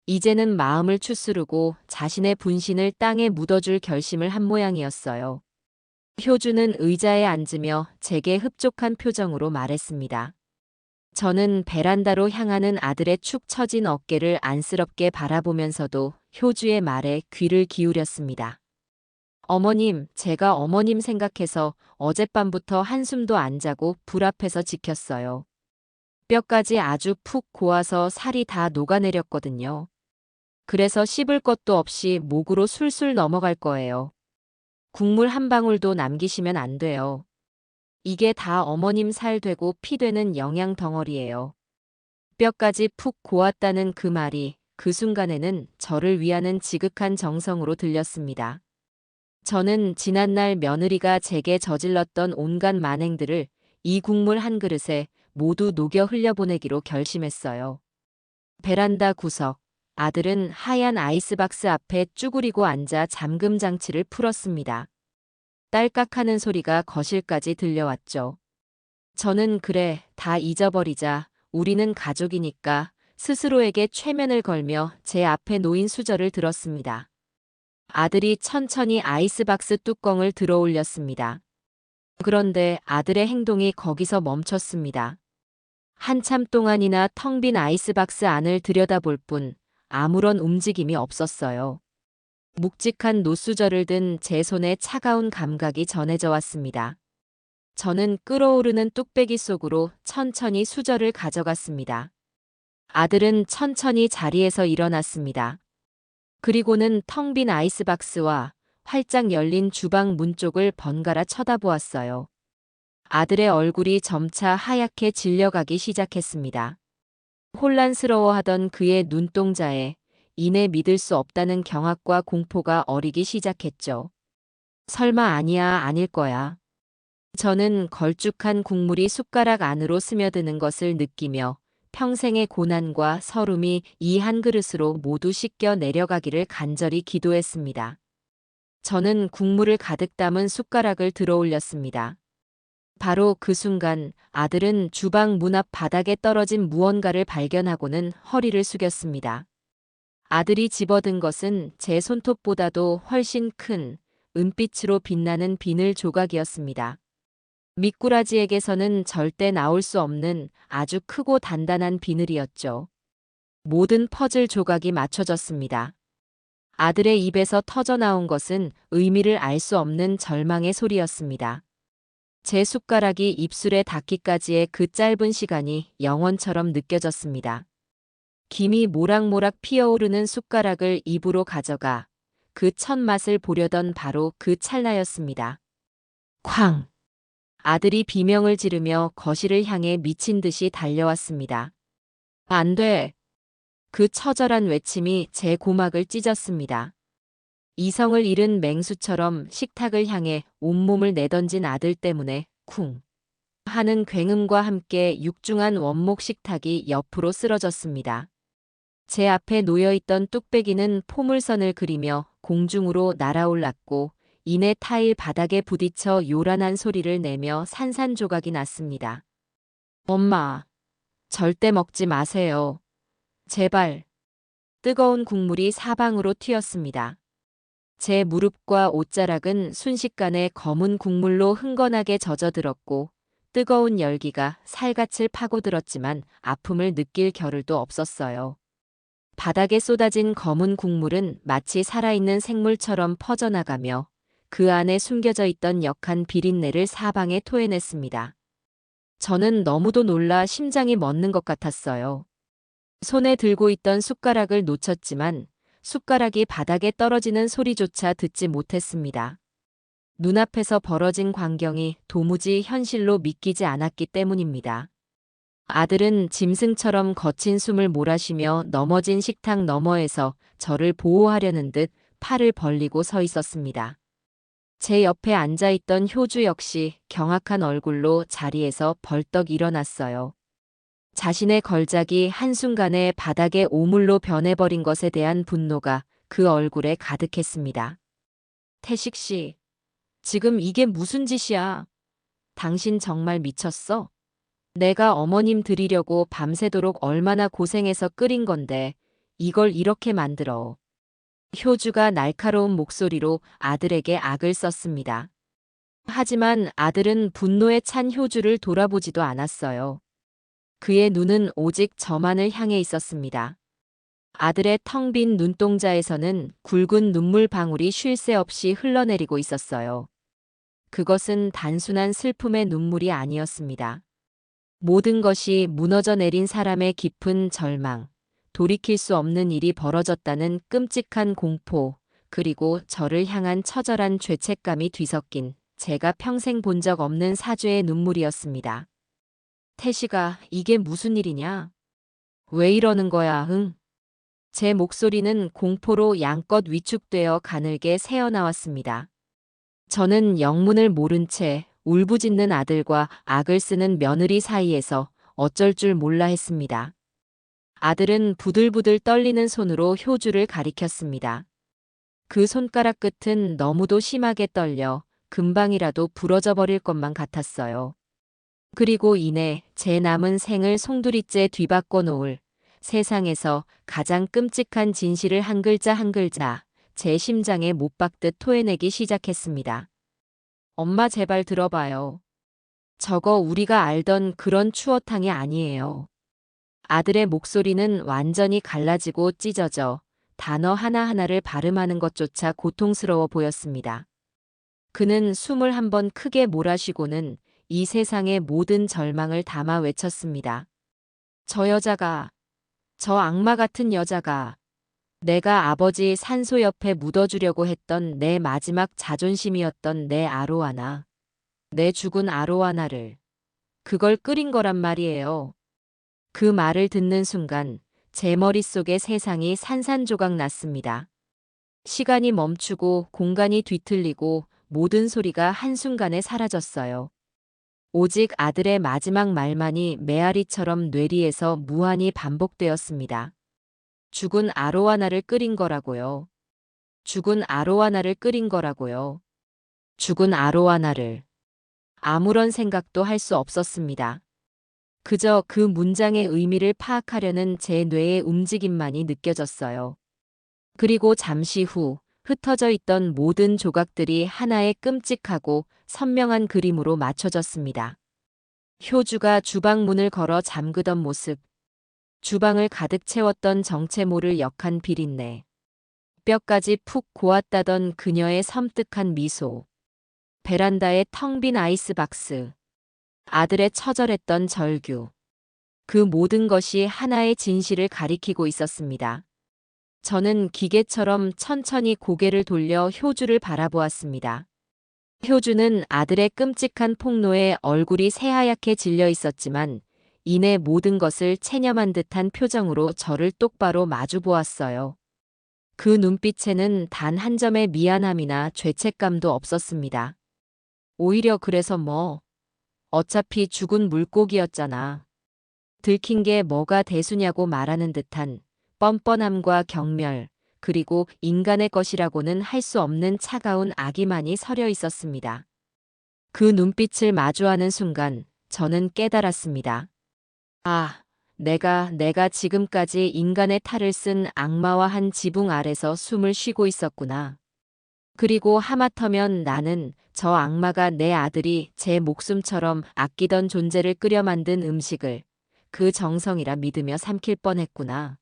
이제는 마음을 추스르고 자신의 분신을 땅에 묻어줄 결심을 한 모양이었어요. 효주는 의자에 앉으며 제게 흡족한 표정으로 말했습니다. 저는 베란다로 향하는 아들의 축 처진 어깨를 안쓰럽게 바라보면서도 효주의 말에 귀를 기울였습니다. 어머님, 제가 어머님 생각해서 어젯밤부터 한숨도 안 자고 불 앞에서 지켰어요. 뼈까지 아주 푹 고와서 살이 다 녹아내렸거든요. 그래서 씹을 것도 없이 목으로 술술 넘어갈 거예요. 국물 한 방울도 남기시면 안 돼요. 이게 다 어머님 살 되고 피 되는 영양 덩어리예요. 뼈까지 푹 고왔다는 그 말이 그 순간에는 저를 위하는 지극한 정성으로 들렸습니다. 저는 지난날 며느리가 제게 저질렀던 온갖 만행들을 이 국물 한 그릇에 모두 녹여 흘려보내기로 결심했어요. 베란다 구석. 아들은 하얀 아이스박스 앞에 쭈그리고 앉아 잠금 장치를 풀었습니다. 딸깍하는 소리가 거실까지 들려왔죠. 저는 그래, 다 잊어버리자. 우리는 가족이니까 스스로에게 최면을 걸며 제 앞에 놓인 수저를 들었습니다. 아들이 천천히 아이스박스 뚜껑을 들어 올렸습니다. 그런데 아들의 행동이 거기서 멈췄습니다. 한참 동안이나 텅 빈 아이스박스 안을 들여다볼 뿐 아무런 움직임이 없었어요. 묵직한 노수저를 든 제 손에 차가운 감각이 전해져 왔습니다. 저는 끓어오르는 뚝배기 속으로 천천히 수저를 가져갔습니다. 아들은 천천히 자리에서 일어났습니다. 그리고는 텅 빈 아이스박스와 활짝 열린 주방 문 쪽을 번갈아 쳐다보았어요. 아들의 얼굴이 점차 하얗게 질려가기 시작했습니다. 혼란스러워하던 그의 눈동자에 이내 믿을 수 없다는 경악과 공포가 어리기 시작했죠. 설마 아니야, 아닐 거야. 저는 걸쭉한 국물이 숟가락 안으로 스며드는 것을 느끼며 평생의 고난과 서름이 이 한 그릇으로 모두 씻겨 내려가기를 간절히 기도했습니다. 저는 국물을 가득 담은 숟가락을 들어 올렸습니다. 바로 그 순간 아들은 주방 문 앞 바닥에 떨어진 무언가를 발견하고는 허리를 숙였습니다. 아들이 집어든 것은 제 손톱보다도 훨씬 큰 은빛으로 빛나는 비늘 조각이었습니다. 미꾸라지에게서는 절대 나올 수 없는 아주 크고 단단한 비늘이었죠. 모든 퍼즐 조각이 맞춰졌습니다. 아들의 입에서 터져나온 것은 의미를 알 수 없는 절망의 소리였습니다. 제 숟가락이 입술에 닿기까지의 그 짧은 시간이 영원처럼 느껴졌습니다. 김이 모락모락 피어오르는 숟가락을 입으로 가져가 그 첫 맛을 보려던 바로 그 찰나였습니다. 쾅! 아들이 비명을 지르며 거실을 향해 미친 듯이 달려왔습니다. 안 돼! 그 처절한 외침이 제 고막을 찢었습니다. 이성을 잃은 맹수처럼 식탁을 향해 온몸을 내던진 아들 때문에 쿵 하는 굉음과 함께 육중한 원목 식탁이 옆으로 쓰러졌습니다. 제 앞에 놓여있던 뚝배기는 포물선을 그리며 공중으로 날아올랐고 이내 타일 바닥에 부딪혀 요란한 소리를 내며 산산조각이 났습니다. 엄마, 절대 먹지 마세요. 제발. 뜨거운 국물이 사방으로 튀었습니다. 제 무릎과 옷자락은 순식간에 검은 국물로 흥건하게 젖어들었고 뜨거운 열기가 살갗을 파고들었지만 아픔을 느낄 겨를도 없었어요. 바닥에 쏟아진 검은 국물은 마치 살아있는 생물처럼 퍼져나가며 그 안에 숨겨져 있던 역한 비린내를 사방에 토해냈습니다. 저는 너무도 놀라 심장이 멎는 것 같았어요. 손에 들고 있던 숟가락을 놓쳤지만 숟가락이 바닥에 떨어지는 소리조차 듣지 못했습니다. 눈앞에서 벌어진 광경이 도무지 현실로 믿기지 않았기 때문입니다. 아들은 짐승처럼 거친 숨을 몰아쉬며 넘어진 식탁 너머에서 저를 보호하려는 듯 팔을 벌리고 서 있었습니다. 제 옆에 앉아있던 효주 역시 경악한 얼굴로 자리에서 벌떡 일어났어요. 자신의 걸작이 한순간에 바닥에 오물로 변해버린 것에 대한 분노가 그 얼굴에 가득했습니다. 태식 씨, 지금 이게 무슨 짓이야? 당신 정말 미쳤어? 내가 어머님 드리려고 밤새도록 얼마나 고생해서 끓인 건데 이걸 이렇게 만들어. 효주가 날카로운 목소리로 아들에게 악을 썼습니다. 하지만 아들은 분노에 찬 효주를 돌아보지도 않았어요. 그의 눈은 오직 저만을 향해 있었습니다. 아들의 텅 빈 눈동자에서는 굵은 눈물 방울이 쉴 새 없이 흘러내리고 있었어요. 그것은 단순한 슬픔의 눈물이 아니었습니다. 모든 것이 무너져 내린 사람의 깊은 절망, 돌이킬 수 없는 일이 벌어졌다는 끔찍한 공포, 그리고 저를 향한 처절한 죄책감이 뒤섞인 제가 평생 본 적 없는 사죄의 눈물이었습니다. 태식아, 이게 무슨 일이냐? 왜 이러는 거야, 응? 제 목소리는 공포로 양껏 위축되어 가늘게 새어나왔습니다. 저는 영문을 모른 채 울부짖는 아들과 악을 쓰는 며느리 사이에서 어쩔 줄 몰라 했습니다. 아들은 부들부들 떨리는 손으로 효주를 가리켰습니다. 그 손가락 끝은 너무도 심하게 떨려 금방이라도 부러져 버릴 것만 같았어요. 그리고 이내 제 남은 생을 송두리째 뒤바꿔 놓을 세상에서 가장 끔찍한 진실을 한 글자 한 글자 제 심장에 못 박듯 토해내기 시작했습니다. 엄마 제발 들어봐요. 저거 우리가 알던 그런 추어탕이 아니에요. 아들의 목소리는 완전히 갈라지고 찢어져 단어 하나하나를 발음하는 것조차 고통스러워 보였습니다. 그는 숨을 한번 크게 몰아쉬고는 이 세상의 모든 절망을 담아 외쳤습니다. 저 여자가, 저 악마 같은 여자가 내가 아버지 산소 옆에 묻어주려고 했던 내 마지막 자존심이었던 내 아로하나, 내 죽은 아로하나를 그걸 끓인 거란 말이에요. 그 말을 듣는 순간 제 머릿속에 세상이 산산조각 났습니다. 시간이 멈추고 공간이 뒤틀리고 모든 소리가 한순간에 사라졌어요. 오직 아들의 마지막 말만이 메아리처럼 뇌리에서 무한히 반복되었습니다. 죽은 아로하나를 끓인 거라고요. 죽은 아로하나를 끓인 거라고요. 죽은 아로하나를. 아무런 생각도 할 수 없었습니다. 그저 그 문장의 의미를 파악하려는 제 뇌의 움직임만이 느껴졌어요. 그리고 잠시 후 흩어져 있던 모든 조각들이 하나의 끔찍하고 선명한 그림으로 맞춰졌습니다. 효주가 주방 문을 걸어 잠그던 모습, 주방을 가득 채웠던 정체 모를 역한 비린내, 뼈까지 푹 고았다던 그녀의 섬뜩한 미소, 베란다의 텅 빈 아이스박스, 아들의 처절했던 절규, 그 모든 것이 하나의 진실을 가리키고 있었습니다. 저는 기계처럼 천천히 고개를 돌려 효주를 바라보았습니다. 효주는 아들의 끔찍한 폭로에 얼굴이 새하얗게 질려 있었지만 이내 모든 것을 체념한 듯한 표정으로 저를 똑바로 마주 보았어요. 그 눈빛에는 단 한 점의 미안함이나 죄책감도 없었습니다. 오히려 그래서 뭐, 어차피 죽은 물고기였잖아. 들킨 게 뭐가 대수냐고 말하는 듯한 뻔뻔함과 경멸, 그리고 인간의 것이라고는 할 수 없는 차가운 악의만이 서려 있었습니다. 그 눈빛을 마주하는 순간 저는 깨달았습니다. 아, 내가 지금까지 인간의 탈을 쓴 악마와 한 지붕 아래서 숨을 쉬고 있었구나. 그리고 하마터면 나는 저 악마가 내 아들이 제 목숨처럼 아끼던 존재를 끓여 만든 음식을 그 정성이라 믿으며 삼킬 뻔했구나.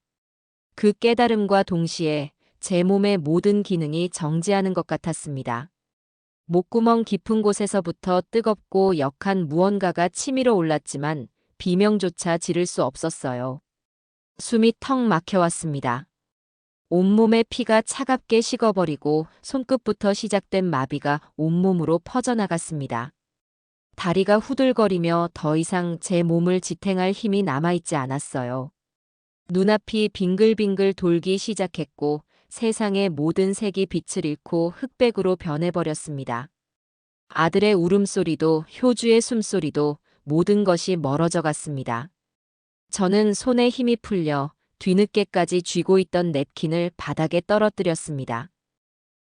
그 깨달음과 동시에 제 몸의 모든 기능이 정지하는 것 같았습니다. 목구멍 깊은 곳에서부터 뜨겁고 역한 무언가가 치밀어 올랐지만 비명조차 지를 수 없었어요. 숨이 턱 막혀왔습니다. 온몸의 피가 차갑게 식어버리고 손끝부터 시작된 마비가 온몸으로 퍼져나갔습니다. 다리가 후들거리며 더 이상 제 몸을 지탱할 힘이 남아있지 않았어요. 눈앞이 빙글빙글 돌기 시작했고 세상의 모든 색이 빛을 잃고 흑백으로 변해버렸습니다. 아들의 울음소리도 효주의 숨소리도 모든 것이 멀어져 갔습니다. 저는 손에 힘이 풀려 뒤늦게까지 쥐고 있던 냅킨을 바닥에 떨어뜨렸습니다.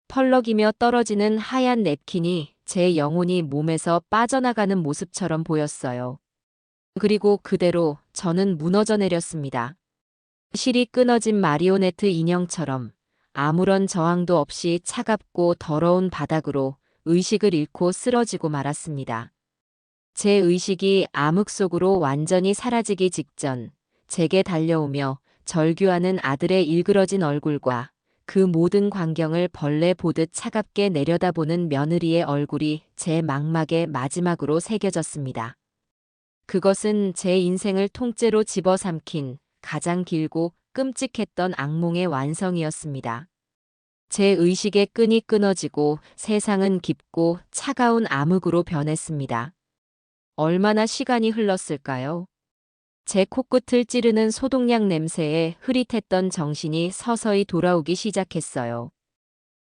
펄럭이며 떨어지는 하얀 냅킨이 제 영혼이 몸에서 빠져나가는 모습처럼 보였어요. 그리고 그대로 저는 무너져 내렸습니다. 실이 끊어진 마리오네트 인형처럼 아무런 저항도 없이 차갑고 더러운 바닥으로 의식을 잃고 쓰러지고 말았습니다. 제 의식이 암흑 속으로 완전히 사라지기 직전 제게 달려오며 절규하는 아들의 일그러진 얼굴과 그 모든 광경을 벌레 보듯 차갑게 내려다보는 며느리의 얼굴이 제 망막에 마지막으로 새겨졌습니다. 그것은 제 인생을 통째로 집어삼킨 가장 길고 끔찍했던 악몽의 완성이었습니다. 제 의식의 끈이 끊어지고 세상은 깊고 차가운 암흑으로 변했습니다. 얼마나 시간이 흘렀을까요? 제 코끝을 찌르는 소독약 냄새에 흐릿했던 정신이 서서히 돌아오기 시작했어요.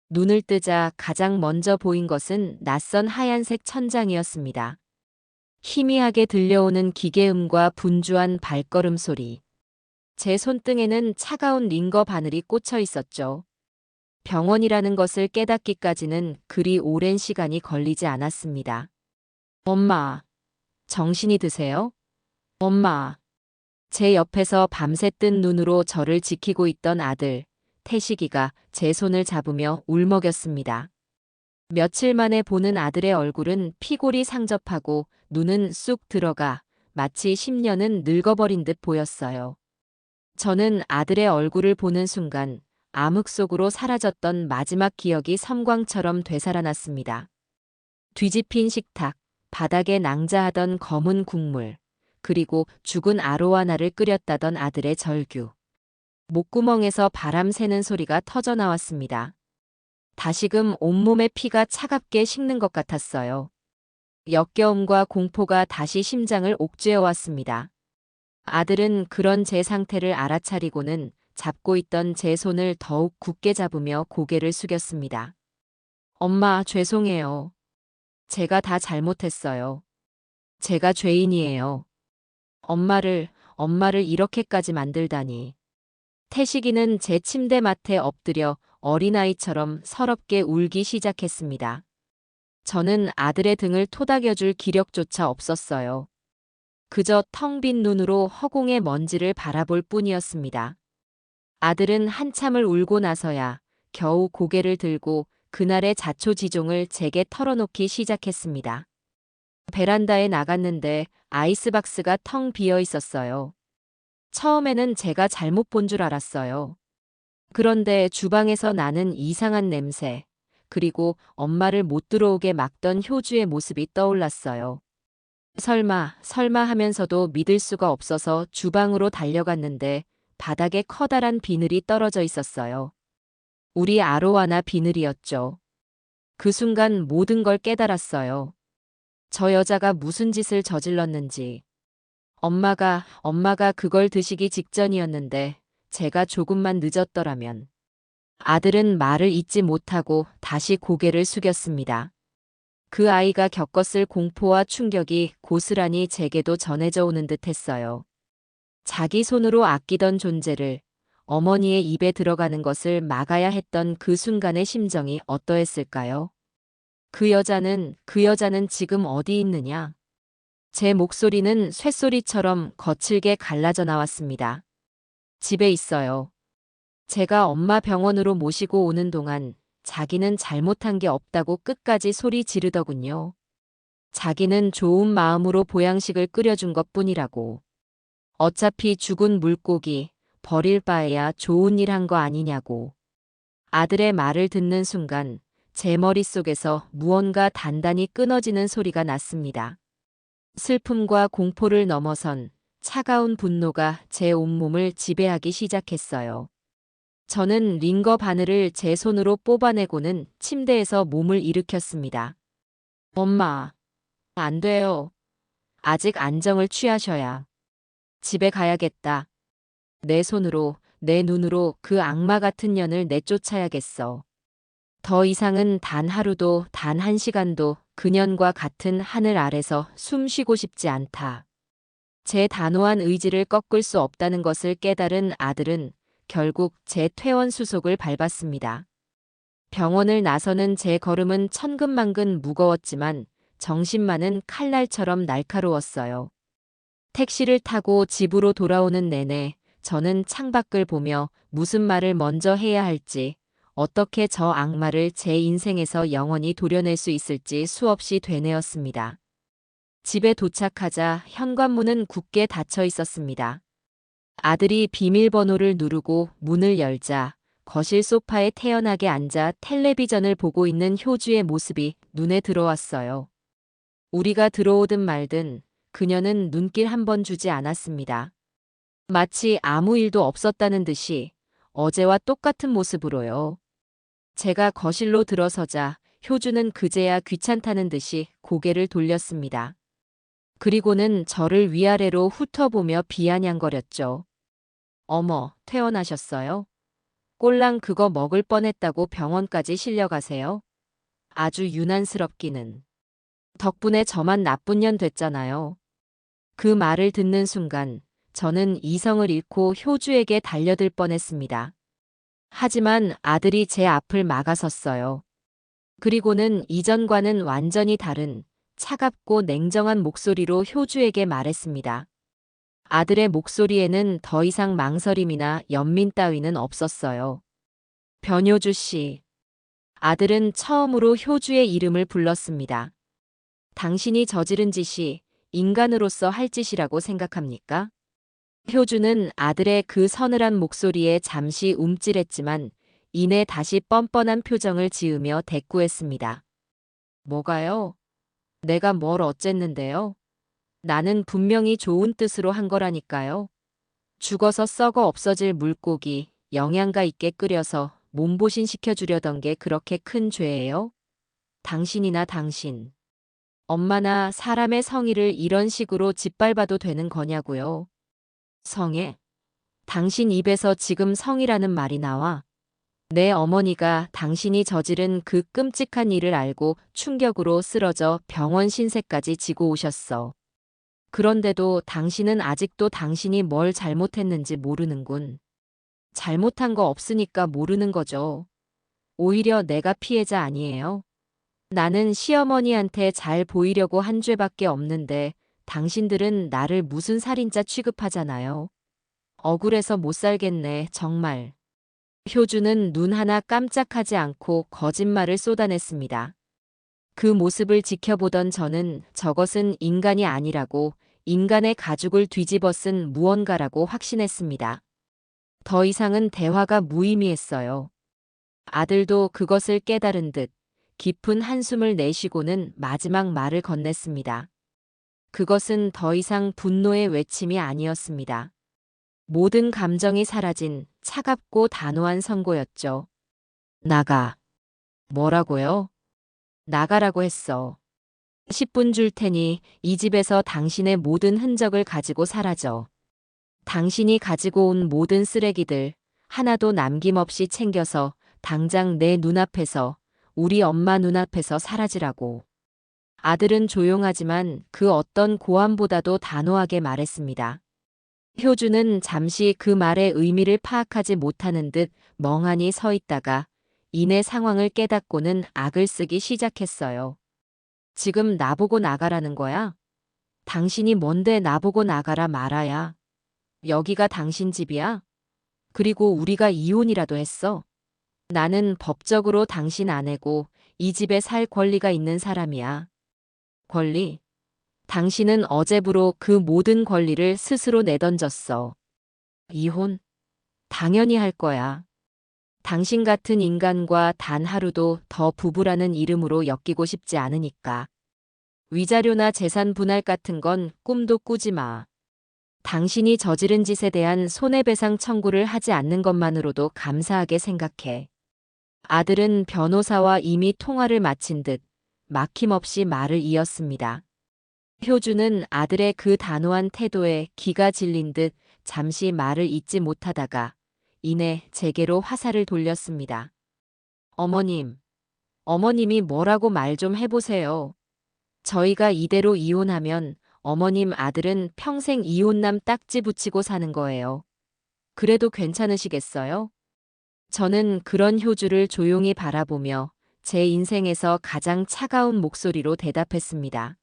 눈을 뜨자 가장 먼저 보인 것은 낯선 하얀색 천장이었습니다. 희미하게 들려오는 기계음과 분주한 발걸음 소리. 제 손등에는 차가운 링거 바늘이 꽂혀 있었죠. 병원이라는 것을 깨닫기까지는 그리 오랜 시간이 걸리지 않았습니다. 엄마, 정신이 드세요? 엄마. 제 옆에서 밤새 뜬 눈으로 저를 지키고 있던 아들, 태식이가 제 손을 잡으며 울먹였습니다. 며칠 만에 보는 아들의 얼굴은 피골이 상접하고 눈은 쑥 들어가 마치 10년은 늙어버린 듯 보였어요. 저는 아들의 얼굴을 보는 순간 암흑 속으로 사라졌던 마지막 기억이 섬광처럼 되살아났습니다. 뒤집힌 식탁, 바닥에 낭자하던 검은 국물, 그리고 죽은 아로와나를 끓였다던 아들의 절규. 목구멍에서 바람 새는 소리가 터져 나왔습니다. 다시금 온몸의 피가 차갑게 식는 것 같았어요. 역겨움과 공포가 다시 심장을 옥죄어 왔습니다. 아들은 그런 제 상태를 알아차리고는 잡고 있던 제 손을 더욱 굳게 잡으며 고개를 숙였습니다. 엄마, 죄송해요. 제가 다 잘못했어요. 제가 죄인이에요. 엄마를 이렇게까지 만들다니. 태식이는 제 침대맡에 엎드려 어린아이처럼 서럽게 울기 시작했습니다. 저는 아들의 등을 토닥여줄 기력조차 없었어요. 그저 텅 빈 눈으로 허공의 먼지를 바라볼 뿐이었습니다. 아들은 한참을 울고 나서야 겨우 고개를 들고 그날의 자초지종을 제게 털어놓기 시작했습니다. 베란다에 나갔는데 아이스박스가 텅 비어 있었어요. 처음에는 제가 잘못 본 줄 알았어요. 그런데 주방에서 나는 이상한 냄새, 그리고 엄마를 못 들어오게 막던 효주의 모습이 떠올랐어요. 설마 하면서도 믿을 수가 없어서 주방으로 달려갔는데 바닥에 커다란 비늘이 떨어져 있었어요. 우리 아로와나 비늘이었죠. 그 순간 모든 걸 깨달았어요. 저 여자가 무슨 짓을 저질렀는지. 엄마가 그걸 드시기 직전이었는데 제가 조금만 늦었더라면. 아들은 말을 잇지 못하고 다시 고개를 숙였습니다. 그 아이가 겪었을 공포와 충격이 고스란히 제게도 전해져 오는 듯 했어요. 자기 손으로 아끼던 존재를 어머니의 입에 들어가는 것을 막아야 했던 그 순간의 심정이 어떠했을까요? 그 여자는 지금 어디 있느냐? 제 목소리는 쇳소리처럼 거칠게 갈라져 나왔습니다. 집에 있어요. 제가 엄마 병원으로 모시고 오는 동안 자기는 잘못한 게 없다고 끝까지 소리 지르더군요. 자기는 좋은 마음으로 보양식을 끓여준 것뿐이라고. 어차피 죽은 물고기 버릴 바에야 좋은 일 한 거 아니냐고. 아들의 말을 듣는 순간 제 머릿속에서 무언가 단단히 끊어지는 소리가 났습니다. 슬픔과 공포를 넘어선 차가운 분노가 제 온몸을 지배하기 시작했어요. 저는 링거 바늘을 제 손으로 뽑아내고는 침대에서 몸을 일으켰습니다. 엄마, 안 돼요. 아직 안정을 취하셔야. 집에 가야겠다. 내 손으로, 내 눈으로 그 악마 같은 년을 내쫓아야겠어. 더 이상은 단 하루도, 단 한 시간도 그년과 같은 하늘 아래서 숨 쉬고 싶지 않다. 제 단호한 의지를 꺾을 수 없다는 것을 깨달은 아들은 결국 제 퇴원 수속을 밟았습니다. 병원을 나서는 제 걸음은 천근만근 무거웠지만 정신만은 칼날처럼 날카로웠어요. 택시를 타고 집으로 돌아오는 내내 저는 창밖을 보며 무슨 말을 먼저 해야 할지, 어떻게 저 악마를 제 인생에서 영원히 도려낼 수 있을지 수없이 되뇌었습니다. 집에 도착하자 현관문은 굳게 닫혀 있었습니다. 아들이 비밀번호를 누르고 문을 열자 거실 소파에 태연하게 앉아 텔레비전을 보고 있는 효주의 모습이 눈에 들어왔어요. 우리가 들어오든 말든 그녀는 눈길 한 번 주지 않았습니다. 마치 아무 일도 없었다는 듯이 어제와 똑같은 모습으로요. 제가 거실로 들어서자 효주는 그제야 귀찮다는 듯이 고개를 돌렸습니다. 그리고는 저를 위아래로 훑어보며 비아냥거렸죠. 어머, 퇴원하셨어요? 꼴랑 그거 먹을 뻔했다고 병원까지 실려가세요? 아주 유난스럽기는. 덕분에 저만 나쁜 년 됐잖아요. 그 말을 듣는 순간 저는 이성을 잃고 효주에게 달려들 뻔했습니다. 하지만 아들이 제 앞을 막아섰어요. 그리고는 이전과는 완전히 다른 차갑고 냉정한 목소리로 효주에게 말했습니다. 아들의 목소리에는 더 이상 망설임이나 연민 따위는 없었어요. 변효주 씨. 아들은 처음으로 효주의 이름을 불렀습니다. 당신이 저지른 짓이 인간으로서 할 짓이라고 생각합니까? 효주는 아들의 그 서늘한 목소리에 잠시 움찔했지만 이내 다시 뻔뻔한 표정을 지으며 대꾸했습니다. 뭐가요? 내가 뭘 어쨌는데요? 나는 분명히 좋은 뜻으로 한 거라니까요. 죽어서 썩어 없어질 물고기 영양가 있게 끓여서 몸보신 시켜주려던 게 그렇게 큰 죄예요? 당신이나 당신. 엄마나 사람의 성의를 이런 식으로 짓밟아도 되는 거냐고요. 성애? 당신 입에서 지금 성이라는 말이 나와. 내 어머니가 당신이 저지른 그 끔찍한 일을 알고 충격으로 쓰러져 병원 신세까지 지고 오셨어. 그런데도 당신은 아직도 당신이 뭘 잘못했는지 모르는군. 잘못한 거 없으니까 모르는 거죠. 오히려 내가 피해자 아니에요. 나는 시어머니한테 잘 보이려고 한 죄밖에 없는데 당신들은 나를 무슨 살인자 취급하잖아요. 억울해서 못 살겠네, 정말. 효주는 눈 하나 깜짝하지 않고 거짓말을 쏟아냈습니다. 그 모습을 지켜보던 저는 저것은 인간이 아니라고 인간의 가죽을 뒤집어 쓴 무언가라고 확신했습니다. 더 이상은 대화가 무의미했어요. 아들도 그것을 깨달은 듯 깊은 한숨을 내쉬고는 마지막 말을 건넸습니다. 그것은 더 이상 분노의 외침이 아니었습니다. 모든 감정이 사라진 차갑고 단호한 선고였죠. 나가. 뭐라고요? 나가라고 했어. 10분 줄 테니 이 집에서 당신의 모든 흔적을 가지고 사라져. 당신이 가지고 온 모든 쓰레기들 하나도 남김없이 챙겨서 당장 내 눈앞에서 우리 엄마 눈앞에서 사라지라고. 아들은 조용하지만 그 어떤 고함보다도 단호하게 말했습니다. 효주는 잠시 그 말의 의미를 파악하지 못하는 듯 멍하니 서 있다가 이내 상황을 깨닫고는 악을 쓰기 시작했어요. 지금 나보고 나가라는 거야? 당신이 뭔데 나보고 나가라 말아야. 여기가 당신 집이야? 그리고 우리가 이혼이라도 했어. 나는 법적으로 당신 아내고 이 집에 살 권리가 있는 사람이야. 권리? 당신은 어제부로 그 모든 권리를 스스로 내던졌어. 이혼? 당연히 할 거야. 당신 같은 인간과 단 하루도 더 부부라는 이름으로 엮이고 싶지 않으니까. 위자료나 재산 분할 같은 건 꿈도 꾸지 마. 당신이 저지른 짓에 대한 손해배상 청구를 하지 않는 것만으로도 감사하게 생각해. 아들은 변호사와 이미 통화를 마친 듯 막힘없이 말을 이었습니다. 효주는 아들의 그 단호한 태도에 기가 질린 듯 잠시 말을 잇지 못하다가 이내 제게로 화살을 돌렸습니다. 어머님, 어머님이 뭐라고 말 좀 해보세요. 저희가 이대로 이혼하면 어머님 아들은 평생 이혼남 딱지 붙이고 사는 거예요. 그래도 괜찮으시겠어요? 저는 그런 효주를 조용히 바라보며 제 인생에서 가장 차가운 목소리로 대답했습니다.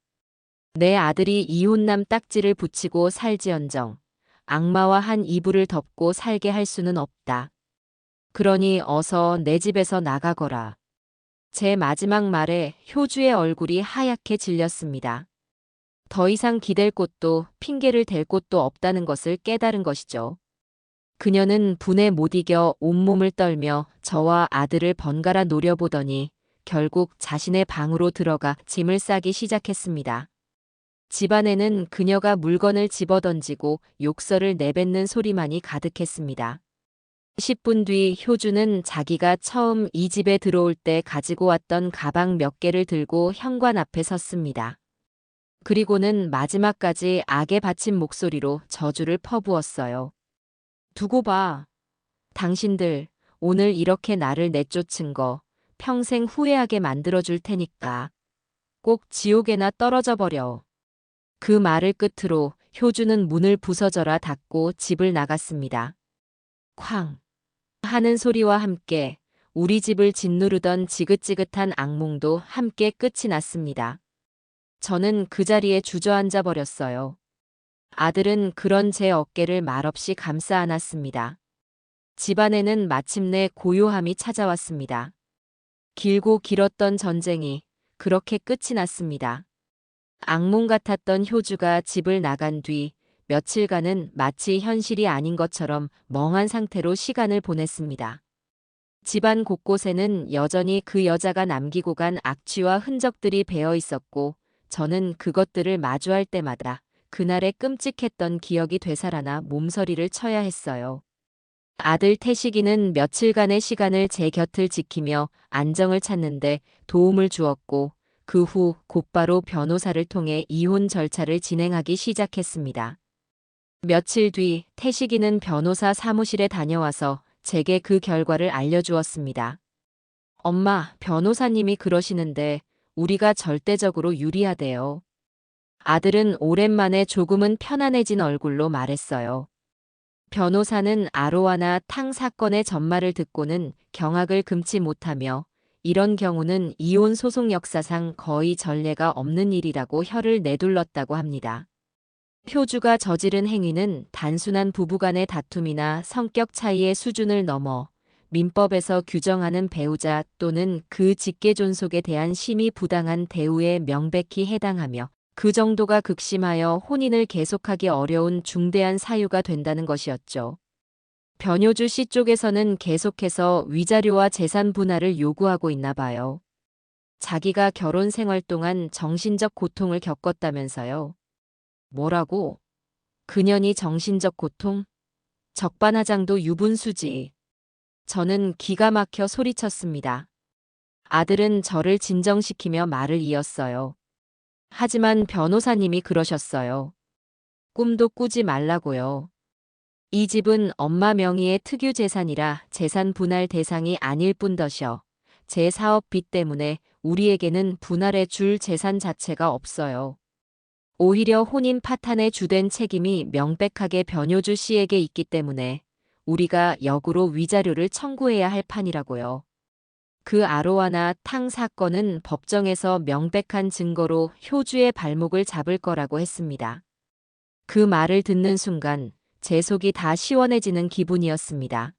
내 아들이 이혼남 딱지를 붙이고 살지언정 악마와 한 이불을 덮고 살게 할 수는 없다. 그러니 어서 내 집에서 나가거라. 제 마지막 말에 효주의 얼굴이 하얗게 질렸습니다. 더 이상 기댈 곳도 핑계를 댈 곳도 없다는 것을 깨달은 것이죠. 그녀는 분에 못 이겨 온몸을 떨며 저와 아들을 번갈아 노려보더니 결국 자신의 방으로 들어가 짐을 싸기 시작했습니다. 집안에는 그녀가 물건을 집어던지고 욕설을 내뱉는 소리만이 가득했습니다. 10분 뒤 효주는 자기가 처음 이 집에 들어올 때 가지고 왔던 가방 몇 개를 들고 현관 앞에 섰습니다. 그리고는 마지막까지 악에 바친 목소리로 저주를 퍼부었어요. 두고 봐. 당신들 오늘 이렇게 나를 내쫓은 거 평생 후회하게 만들어줄 테니까 꼭 지옥에나 떨어져 버려. 그 말을 끝으로 효주는 문을 부서져라 닫고 집을 나갔습니다. 쾅 하는 소리와 함께 우리 집을 짓누르던 지긋지긋한 악몽도 함께 끝이 났습니다. 저는 그 자리에 주저앉아 버렸어요. 아들은 그런 제 어깨를 말없이 감싸 안았습니다. 집안에는 마침내 고요함이 찾아왔습니다. 길고 길었던 전쟁이 그렇게 끝이 났습니다. 악몽 같았던 효주가 집을 나간 뒤 며칠간은 마치 현실이 아닌 것처럼 멍한 상태로 시간을 보냈습니다. 집안 곳곳에는 여전히 그 여자가 남기고 간 악취와 흔적들이 배어 있었고 저는 그것들을 마주할 때마다 그날의 끔찍했던 기억이 되살아나 몸서리를 쳐야 했어요. 아들 태식이는 며칠간의 시간을 제 곁을 지키며 안정을 찾는데 도움을 주었고 그 후 곧바로 변호사를 통해 이혼 절차를 진행하기 시작했습니다. 며칠 뒤 태식이는 변호사 사무실에 다녀와서 제게 그 결과를 알려주었습니다. 엄마, 변호사님이 그러시는데 우리가 절대적으로 유리하대요. 아들은 오랜만에 조금은 편안해진 얼굴로 말했어요. 변호사는 아로하나 탕 사건의 전말을 듣고는 경악을 금치 못하며 이런 경우는 이혼 소송 역사상 거의 전례가 없는 일이라고 혀를 내둘렀다고 합니다. 효주가 저지른 행위는 단순한 부부간의 다툼이나 성격 차이의 수준을 넘어 민법에서 규정하는 배우자 또는 그 직계존속에 대한 심히 부당한 대우에 명백히 해당하며 그 정도가 극심하여 혼인을 계속하기 어려운 중대한 사유가 된다는 것이었죠. 변효주 씨 쪽에서는 계속해서 위자료와 재산 분할을 요구하고 있나 봐요. 자기가 결혼 생활 동안 정신적 고통을 겪었다면서요. 뭐라고? 그년이 정신적 고통? 적반하장도 유분수지. 저는 기가 막혀 소리쳤습니다. 아들은 저를 진정시키며 말을 이었어요. 하지만 변호사님이 그러셨어요. 꿈도 꾸지 말라고요. 이 집은 엄마 명의의 특유 재산이라 재산 분할 대상이 아닐 뿐더셔. 제 사업 빚 때문에 우리에게는 분할해 줄 재산 자체가 없어요. 오히려 혼인 파탄의 주된 책임이 명백하게 변효주 씨에게 있기 때문에 우리가 역으로 위자료를 청구해야 할 판이라고요. 그 아로하나 탕 사건은 법정에서 명백한 증거로 효주의 발목을 잡을 거라고 했습니다. 그 말을 듣는 순간 제 속이 다 시원해지는 기분이었습니다.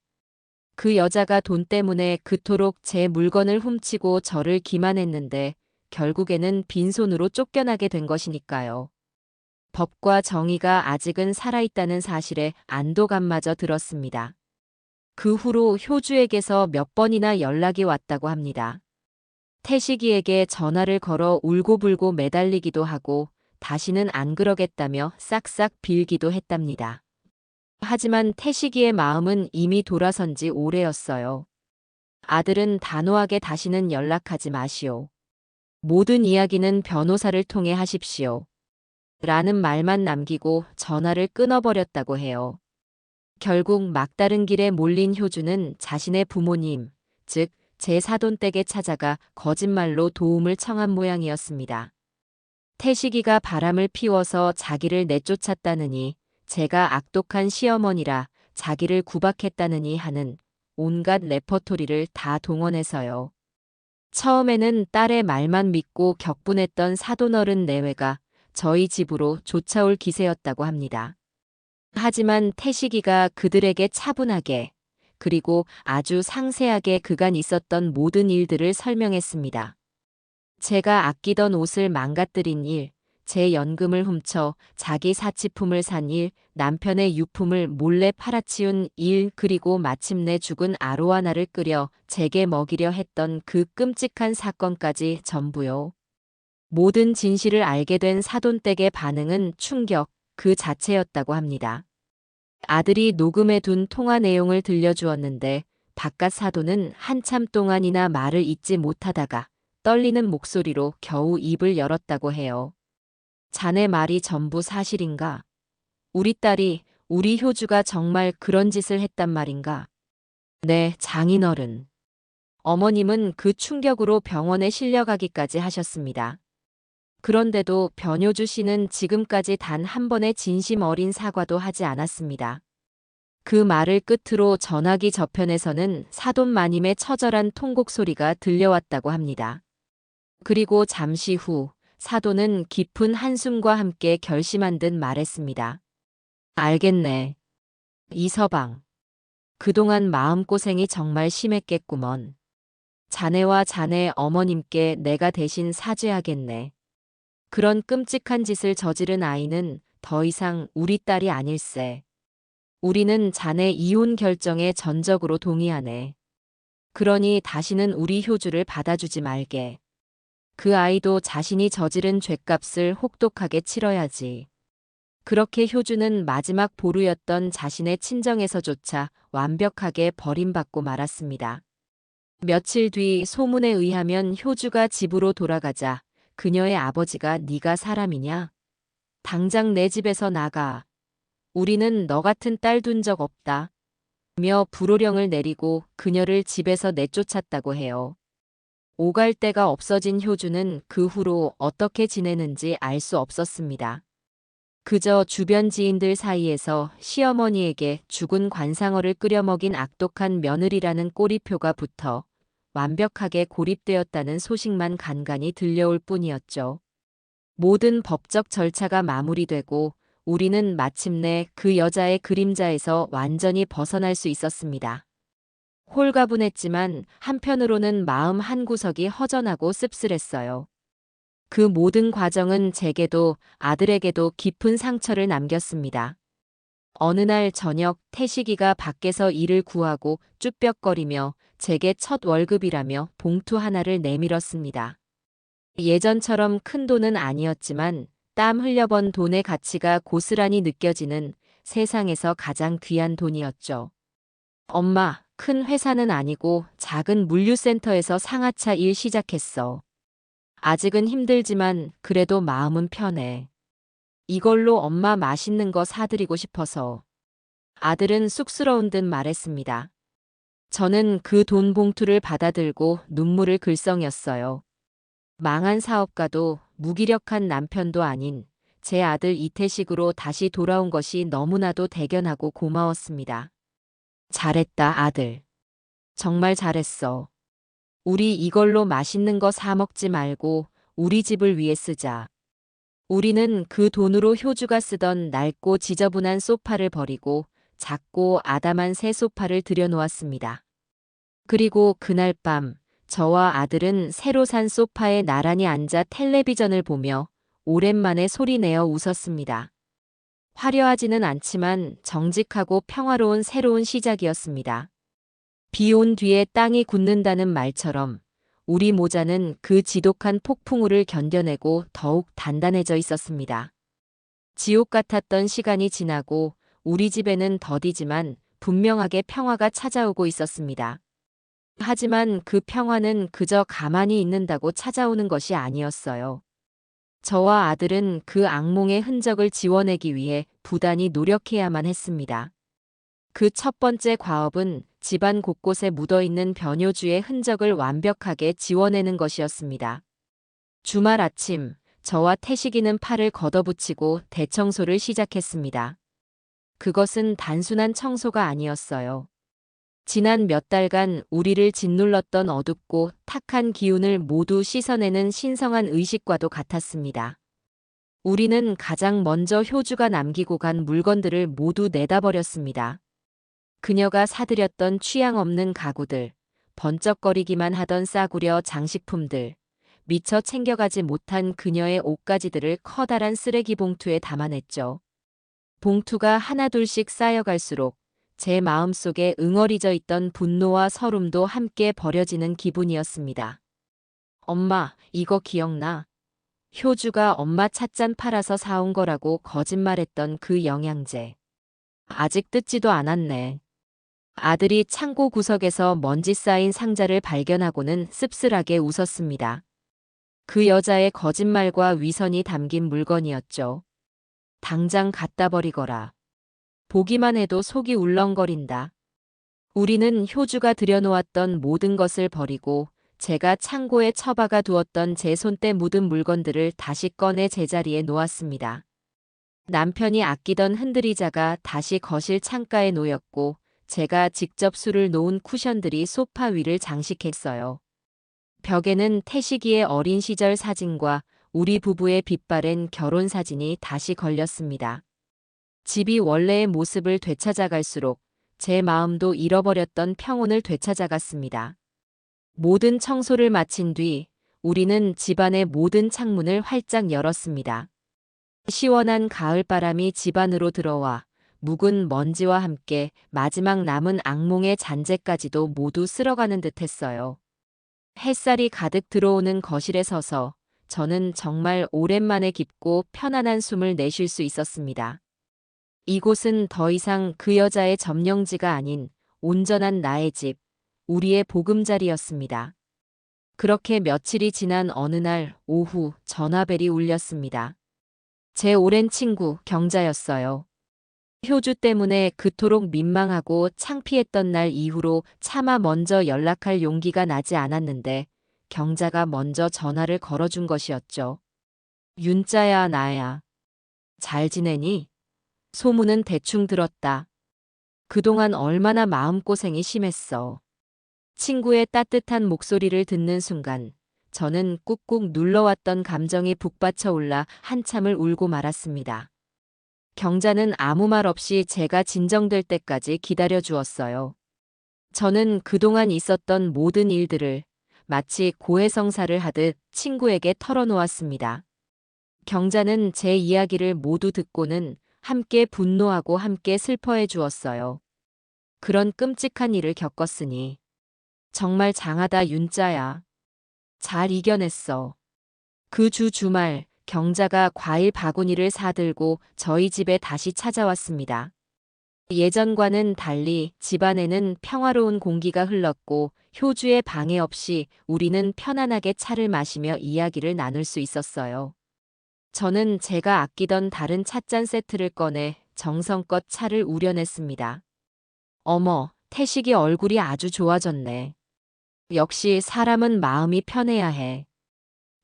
그 여자가 돈 때문에 그토록 제 물건을 훔치고 저를 기만했는데 결국에는 빈손으로 쫓겨나게 된 것이니까요. 법과 정의가 아직은 살아있다는 사실에 안도감마저 들었습니다. 그 후로 효주에게서 몇 번이나 연락이 왔다고 합니다. 태식이에게 전화를 걸어 울고불고 매달리기도 하고 다시는 안 그러겠다며 싹싹 빌기도 했답니다. 하지만 태식이의 마음은 이미 돌아선 지 오래였어요. 아들은 단호하게 다시는 연락하지 마시오. 모든 이야기는 변호사를 통해 하십시오. 라는 말만 남기고 전화를 끊어버렸다고 해요. 결국 막다른 길에 몰린 효주는 자신의 부모님, 즉 제 사돈댁에 찾아가 거짓말로 도움을 청한 모양이었습니다. 태식이가 바람을 피워서 자기를 내쫓았다느니 제가 악독한 시어머니라 자기를 구박했다느니 하는 온갖 레퍼토리를 다 동원해서요. 처음에는 딸의 말만 믿고 격분했던 사돈어른 내외가 저희 집으로 쫓아올 기세였다고 합니다. 하지만 태식이가 그들에게 차분하게 그리고 아주 상세하게 그간 있었던 모든 일들을 설명했습니다. 제가 아끼던 옷을 망가뜨린 일, 제 연금을 훔쳐 자기 사치품을 산 일, 남편의 유품을 몰래 팔아치운 일, 그리고 마침내 죽은 아로하나를 끓여 제게 먹이려 했던 그 끔찍한 사건까지 전부요. 모든 진실을 알게 된 사돈댁의 반응은 충격 그 자체였다고 합니다. 아들이 녹음해둔 통화 내용을 들려주었는데 바깥 사돈은 한참 동안이나 말을 잇지 못하다가 떨리는 목소리로 겨우 입을 열었다고 해요. 자네 말이 전부 사실인가? 우리 딸이, 우리 효주가 정말 그런 짓을 했단 말인가? 네, 장인어른. 어머님은 그 충격으로 병원에 실려가기까지 하셨습니다. 그런데도 변효주 씨는 지금까지 단 한 번의 진심 어린 사과도 하지 않았습니다. 그 말을 끝으로 전화기 저편에서는 사돈 마님의 처절한 통곡 소리가 들려왔다고 합니다. 그리고 잠시 후 사돈은 깊은 한숨과 함께 결심한 듯 말했습니다. 알겠네. 이서방. 그동안 마음고생이 정말 심했겠구먼. 자네와 자네 어머님께 내가 대신 사죄하겠네. 그런 끔찍한 짓을 저지른 아이는 더 이상 우리 딸이 아닐세. 우리는 자네 이혼 결정에 전적으로 동의하네. 그러니 다시는 우리 효주를 받아주지 말게. 그 아이도 자신이 저지른 죗값을 혹독하게 치러야지. 그렇게 효주는 마지막 보루였던 자신의 친정에서조차 완벽하게 버림받고 말았습니다. 며칠 뒤 소문에 의하면 효주가 집으로 돌아가자 그녀의 아버지가 네가 사람이냐? 당장 내 집에서 나가. 우리는 너 같은 딸 둔 적 없다. 며 불호령을 내리고 그녀를 집에서 내쫓았다고 해요. 오갈 데가 없어진 효주는 그 후로 어떻게 지내는지 알 수 없었습니다. 그저 주변 지인들 사이에서 시어머니에게 죽은 관상어를 끓여 먹인 악독한 며느리라는 꼬리표가 붙어 완벽하게 고립되었다는 소식만 간간히 들려올 뿐이었죠. 모든 법적 절차가 마무리되고 우리는 마침내 그 여자의 그림자에서 완전히 벗어날 수 있었습니다. 홀가분했지만 한편으로는 마음 한구석이 허전하고 씁쓸했어요. 그 모든 과정은 제게도 아들에게도 깊은 상처를 남겼습니다. 어느 날 저녁 태식이가 밖에서 일을 구하고 쭈뼛거리며 제게 첫 월급이라며 봉투 하나를 내밀었습니다. 예전처럼 큰 돈은 아니었지만 땀 흘려번 돈의 가치가 고스란히 느껴지는 세상에서 가장 귀한 돈이었죠. 엄마, 큰 회사는 아니고 작은 물류센터에서 상하차 일 시작했어. 아직은 힘들지만 그래도 마음은 편해. 이걸로 엄마 맛있는 거 사드리고 싶어서. 아들은 쑥스러운 듯 말했습니다. 저는 그 돈 봉투를 받아들고 눈물을 글썽였어요. 망한 사업가도 무기력한 남편도 아닌 제 아들 이태식으로 다시 돌아온 것이 너무나도 대견하고 고마웠습니다. 잘했다, 아들. 정말 잘했어. 우리 이걸로 맛있는 거 사 먹지 말고 우리 집을 위해 쓰자. 우리는 그 돈으로 효주가 쓰던 낡고 지저분한 소파를 버리고 작고 아담한 새 소파를 들여놓았습니다. 그리고 그날 밤 저와 아들은 새로 산 소파에 나란히 앉아 텔레비전을 보며 오랜만에 소리내어 웃었습니다. 화려하지는 않지만 정직하고 평화로운 새로운 시작이었습니다. 비 온 뒤에 땅이 굳는다는 말처럼 우리 모자는 그 지독한 폭풍우를 견뎌내고 더욱 단단해져 있었습니다. 지옥 같았던 시간이 지나고 우리 집에는 더디지만 분명하게 평화가 찾아오고 있었습니다. 하지만 그 평화는 그저 가만히 있는다고 찾아오는 것이 아니었어요. 저와 아들은 그 악몽의 흔적을 지워내기 위해 부단히 노력해야만 했습니다. 그 첫 번째 과업은 집안 곳곳에 묻어있는 변효주의 흔적을 완벽하게 지워내는 것이었습니다. 주말 아침, 저와 태식이는 팔을 걷어붙이고 대청소를 시작했습니다. 그것은 단순한 청소가 아니었어요. 지난 몇 달간 우리를 짓눌렀던 어둡고 탁한 기운을 모두 씻어내는 신성한 의식과도 같았습니다. 우리는 가장 먼저 효주가 남기고 간 물건들을 모두 내다버렸습니다. 그녀가 사들였던 취향 없는 가구들, 번쩍거리기만 하던 싸구려 장식품들, 미처 챙겨가지 못한 그녀의 옷가지들을 커다란 쓰레기 봉투에 담아냈죠. 봉투가 하나둘씩 쌓여갈수록 제 마음속에 응어리져 있던 분노와 서름도 함께 버려지는 기분이었습니다. 엄마, 이거 기억나? 효주가 엄마 찻잔 팔아서 사온 거라고 거짓말했던 그 영양제. 아직 뜯지도 않았네. 아들이 창고 구석에서 먼지 쌓인 상자를 발견하고는 씁쓸하게 웃었습니다. 그 여자의 거짓말과 위선이 담긴 물건이었죠. 당장 갖다 버리거라. 보기만 해도 속이 울렁거린다. 우리는 효주가 들여놓았던 모든 것을 버리고 제가 창고에 처박아 두었던 제 손때 묻은 물건들을 다시 꺼내 제자리에 놓았습니다. 남편이 아끼던 흔들의자가 다시 거실 창가에 놓였고 제가 직접 술을 놓은 쿠션들이 소파 위를 장식했어요. 벽에는 태식이의 어린 시절 사진과 우리 부부의 빛바랜 결혼 사진이 다시 걸렸습니다. 집이 원래의 모습을 되찾아갈수록 제 마음도 잃어버렸던 평온을 되찾아갔습니다. 모든 청소를 마친 뒤 우리는 집안의 모든 창문을 활짝 열었습니다. 시원한 가을바람이 집 안으로 들어와 묵은 먼지와 함께 마지막 남은 악몽의 잔재까지도 모두 쓸어가는 듯했어요. 햇살이 가득 들어오는 거실에 서서 저는 정말 오랜만에 깊고 편안한 숨을 내쉴 수 있었습니다. 이곳은 더 이상 그 여자의 점령지가 아닌 온전한 나의 집, 우리의 보금자리였습니다. 그렇게 며칠이 지난 어느 날 오후 전화벨이 울렸습니다. 제 오랜 친구 경자였어요. 효주 때문에 그토록 민망하고 창피했던 날 이후로 차마 먼저 연락할 용기가 나지 않았는데 경자가 먼저 전화를 걸어준 것이었죠. 윤자야, 나야. 잘 지내니? 소문은 대충 들었다. 그동안 얼마나 마음고생이 심했어. 친구의 따뜻한 목소리를 듣는 순간 저는 꾹꾹 눌러왔던 감정이 북받쳐 올라 한참을 울고 말았습니다. 경자는 아무 말 없이 제가 진정될 때까지 기다려 주었어요. 저는 그동안 있었던 모든 일들을 마치 고해성사를 하듯 친구에게 털어놓았습니다. 경자는 제 이야기를 모두 듣고는 함께 분노하고 함께 슬퍼해 주었어요. 그런 끔찍한 일을 겪었으니 정말 장하다 윤자야. 잘 이겨냈어. 그 주말 경자가 과일 바구니를 사들고 저희 집에 다시 찾아왔습니다. 예전과는 달리 집안에는 평화로운 공기가 흘렀고 효주의 방해 없이 우리는 편안하게 차를 마시며 이야기를 나눌 수 있었어요. 저는 제가 아끼던 다른 찻잔 세트를 꺼내 정성껏 차를 우려냈습니다. 어머, 태식이 얼굴이 아주 좋아졌네. 역시 사람은 마음이 편해야 해.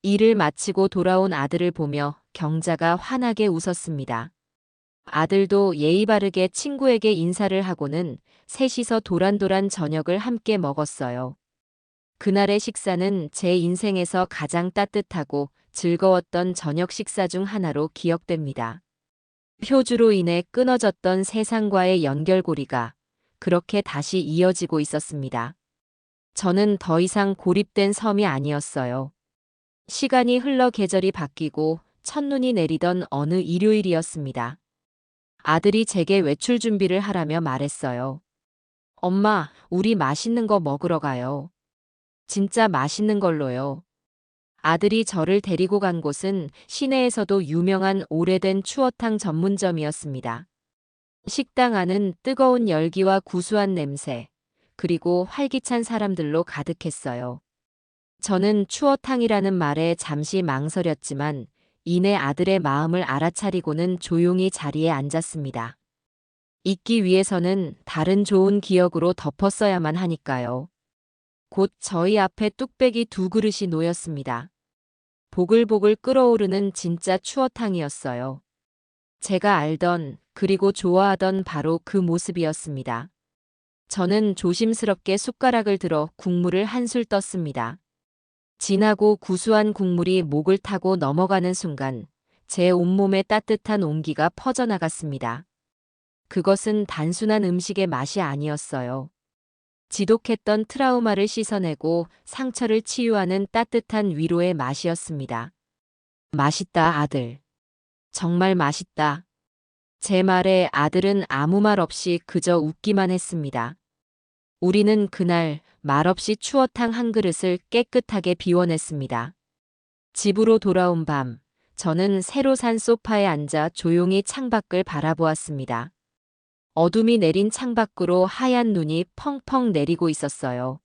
일을 마치고 돌아온 아들을 보며 경자가 환하게 웃었습니다. 아들도 예의 바르게 친구에게 인사를 하고는 셋이서 도란도란 저녁을 함께 먹었어요. 그날의 식사는 제 인생에서 가장 따뜻하고 즐거웠던 저녁 식사 중 하나로 기억됩니다. 효주로 인해 끊어졌던 세상과의 연결고리가 그렇게 다시 이어지고 있었습니다. 저는 더 이상 고립된 섬이 아니었어요. 시간이 흘러 계절이 바뀌고 첫눈이 내리던 어느 일요일이었습니다. 아들이 제게 외출 준비를 하라며 말했어요. 엄마, 우리 맛있는 거 먹으러 가요. 진짜 맛있는 걸로요. 아들이 저를 데리고 간 곳은 시내에서도 유명한 오래된 추어탕 전문점이었습니다. 식당 안은 뜨거운 열기와 구수한 냄새, 그리고 활기찬 사람들로 가득했어요. 저는 추어탕이라는 말에 잠시 망설였지만 이내 아들의 마음을 알아차리고는 조용히 자리에 앉았습니다. 잊기 위해서는 다른 좋은 기억으로 덮었어야만 하니까요. 곧 저희 앞에 뚝배기 2그릇이 놓였습니다. 보글보글 끓어오르는 진짜 추어탕이었어요. 제가 알던 그리고 좋아하던 바로 그 모습이었습니다. 저는 조심스럽게 숟가락을 들어 국물을 한술 떴습니다. 진하고 구수한 국물이 목을 타고 넘어가는 순간 제 온몸에 따뜻한 온기가 퍼져나갔습니다. 그것은 단순한 음식의 맛이 아니었어요. 지독했던 트라우마를 씻어내고 상처를 치유하는 따뜻한 위로의 맛이었습니다. 맛있다, 아들. 정말 맛있다. 제 말에 아들은 아무 말 없이 그저 웃기만 했습니다. 우리는 그날 말없이 추어탕 한 그릇을 깨끗하게 비워냈습니다. 집으로 돌아온 밤, 저는 새로 산 소파에 앉아 조용히 창밖을 바라보았습니다. 어둠이 내린 창밖으로 하얀 눈이 펑펑 내리고 있었어요.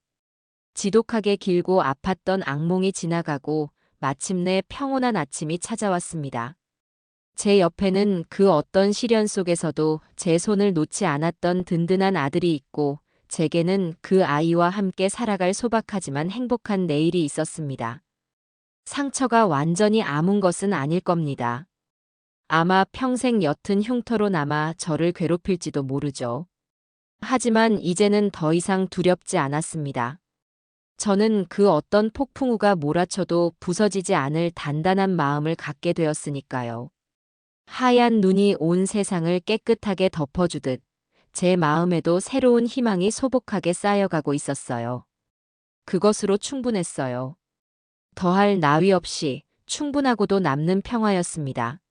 지독하게 길고 아팠던 악몽이 지나가고 마침내 평온한 아침이 찾아왔습니다. 제 옆에는 그 어떤 시련 속에서도 제 손을 놓지 않았던 든든한 아들이 있고, 제게는 그 아이와 함께 살아갈 소박하지만 행복한 내일이 있었습니다. 상처가 완전히 아문 것은 아닐 겁니다. 아마 평생 옅은 흉터로 남아 저를 괴롭힐지도 모르죠. 하지만 이제는 더 이상 두렵지 않았습니다. 저는 그 어떤 폭풍우가 몰아쳐도 부서지지 않을 단단한 마음을 갖게 되었으니까요. 하얀 눈이 온 세상을 깨끗하게 덮어주듯 제 마음에도 새로운 희망이 소복하게 쌓여가고 있었어요. 그것으로 충분했어요. 더할 나위 없이 충분하고도 남는 평화였습니다.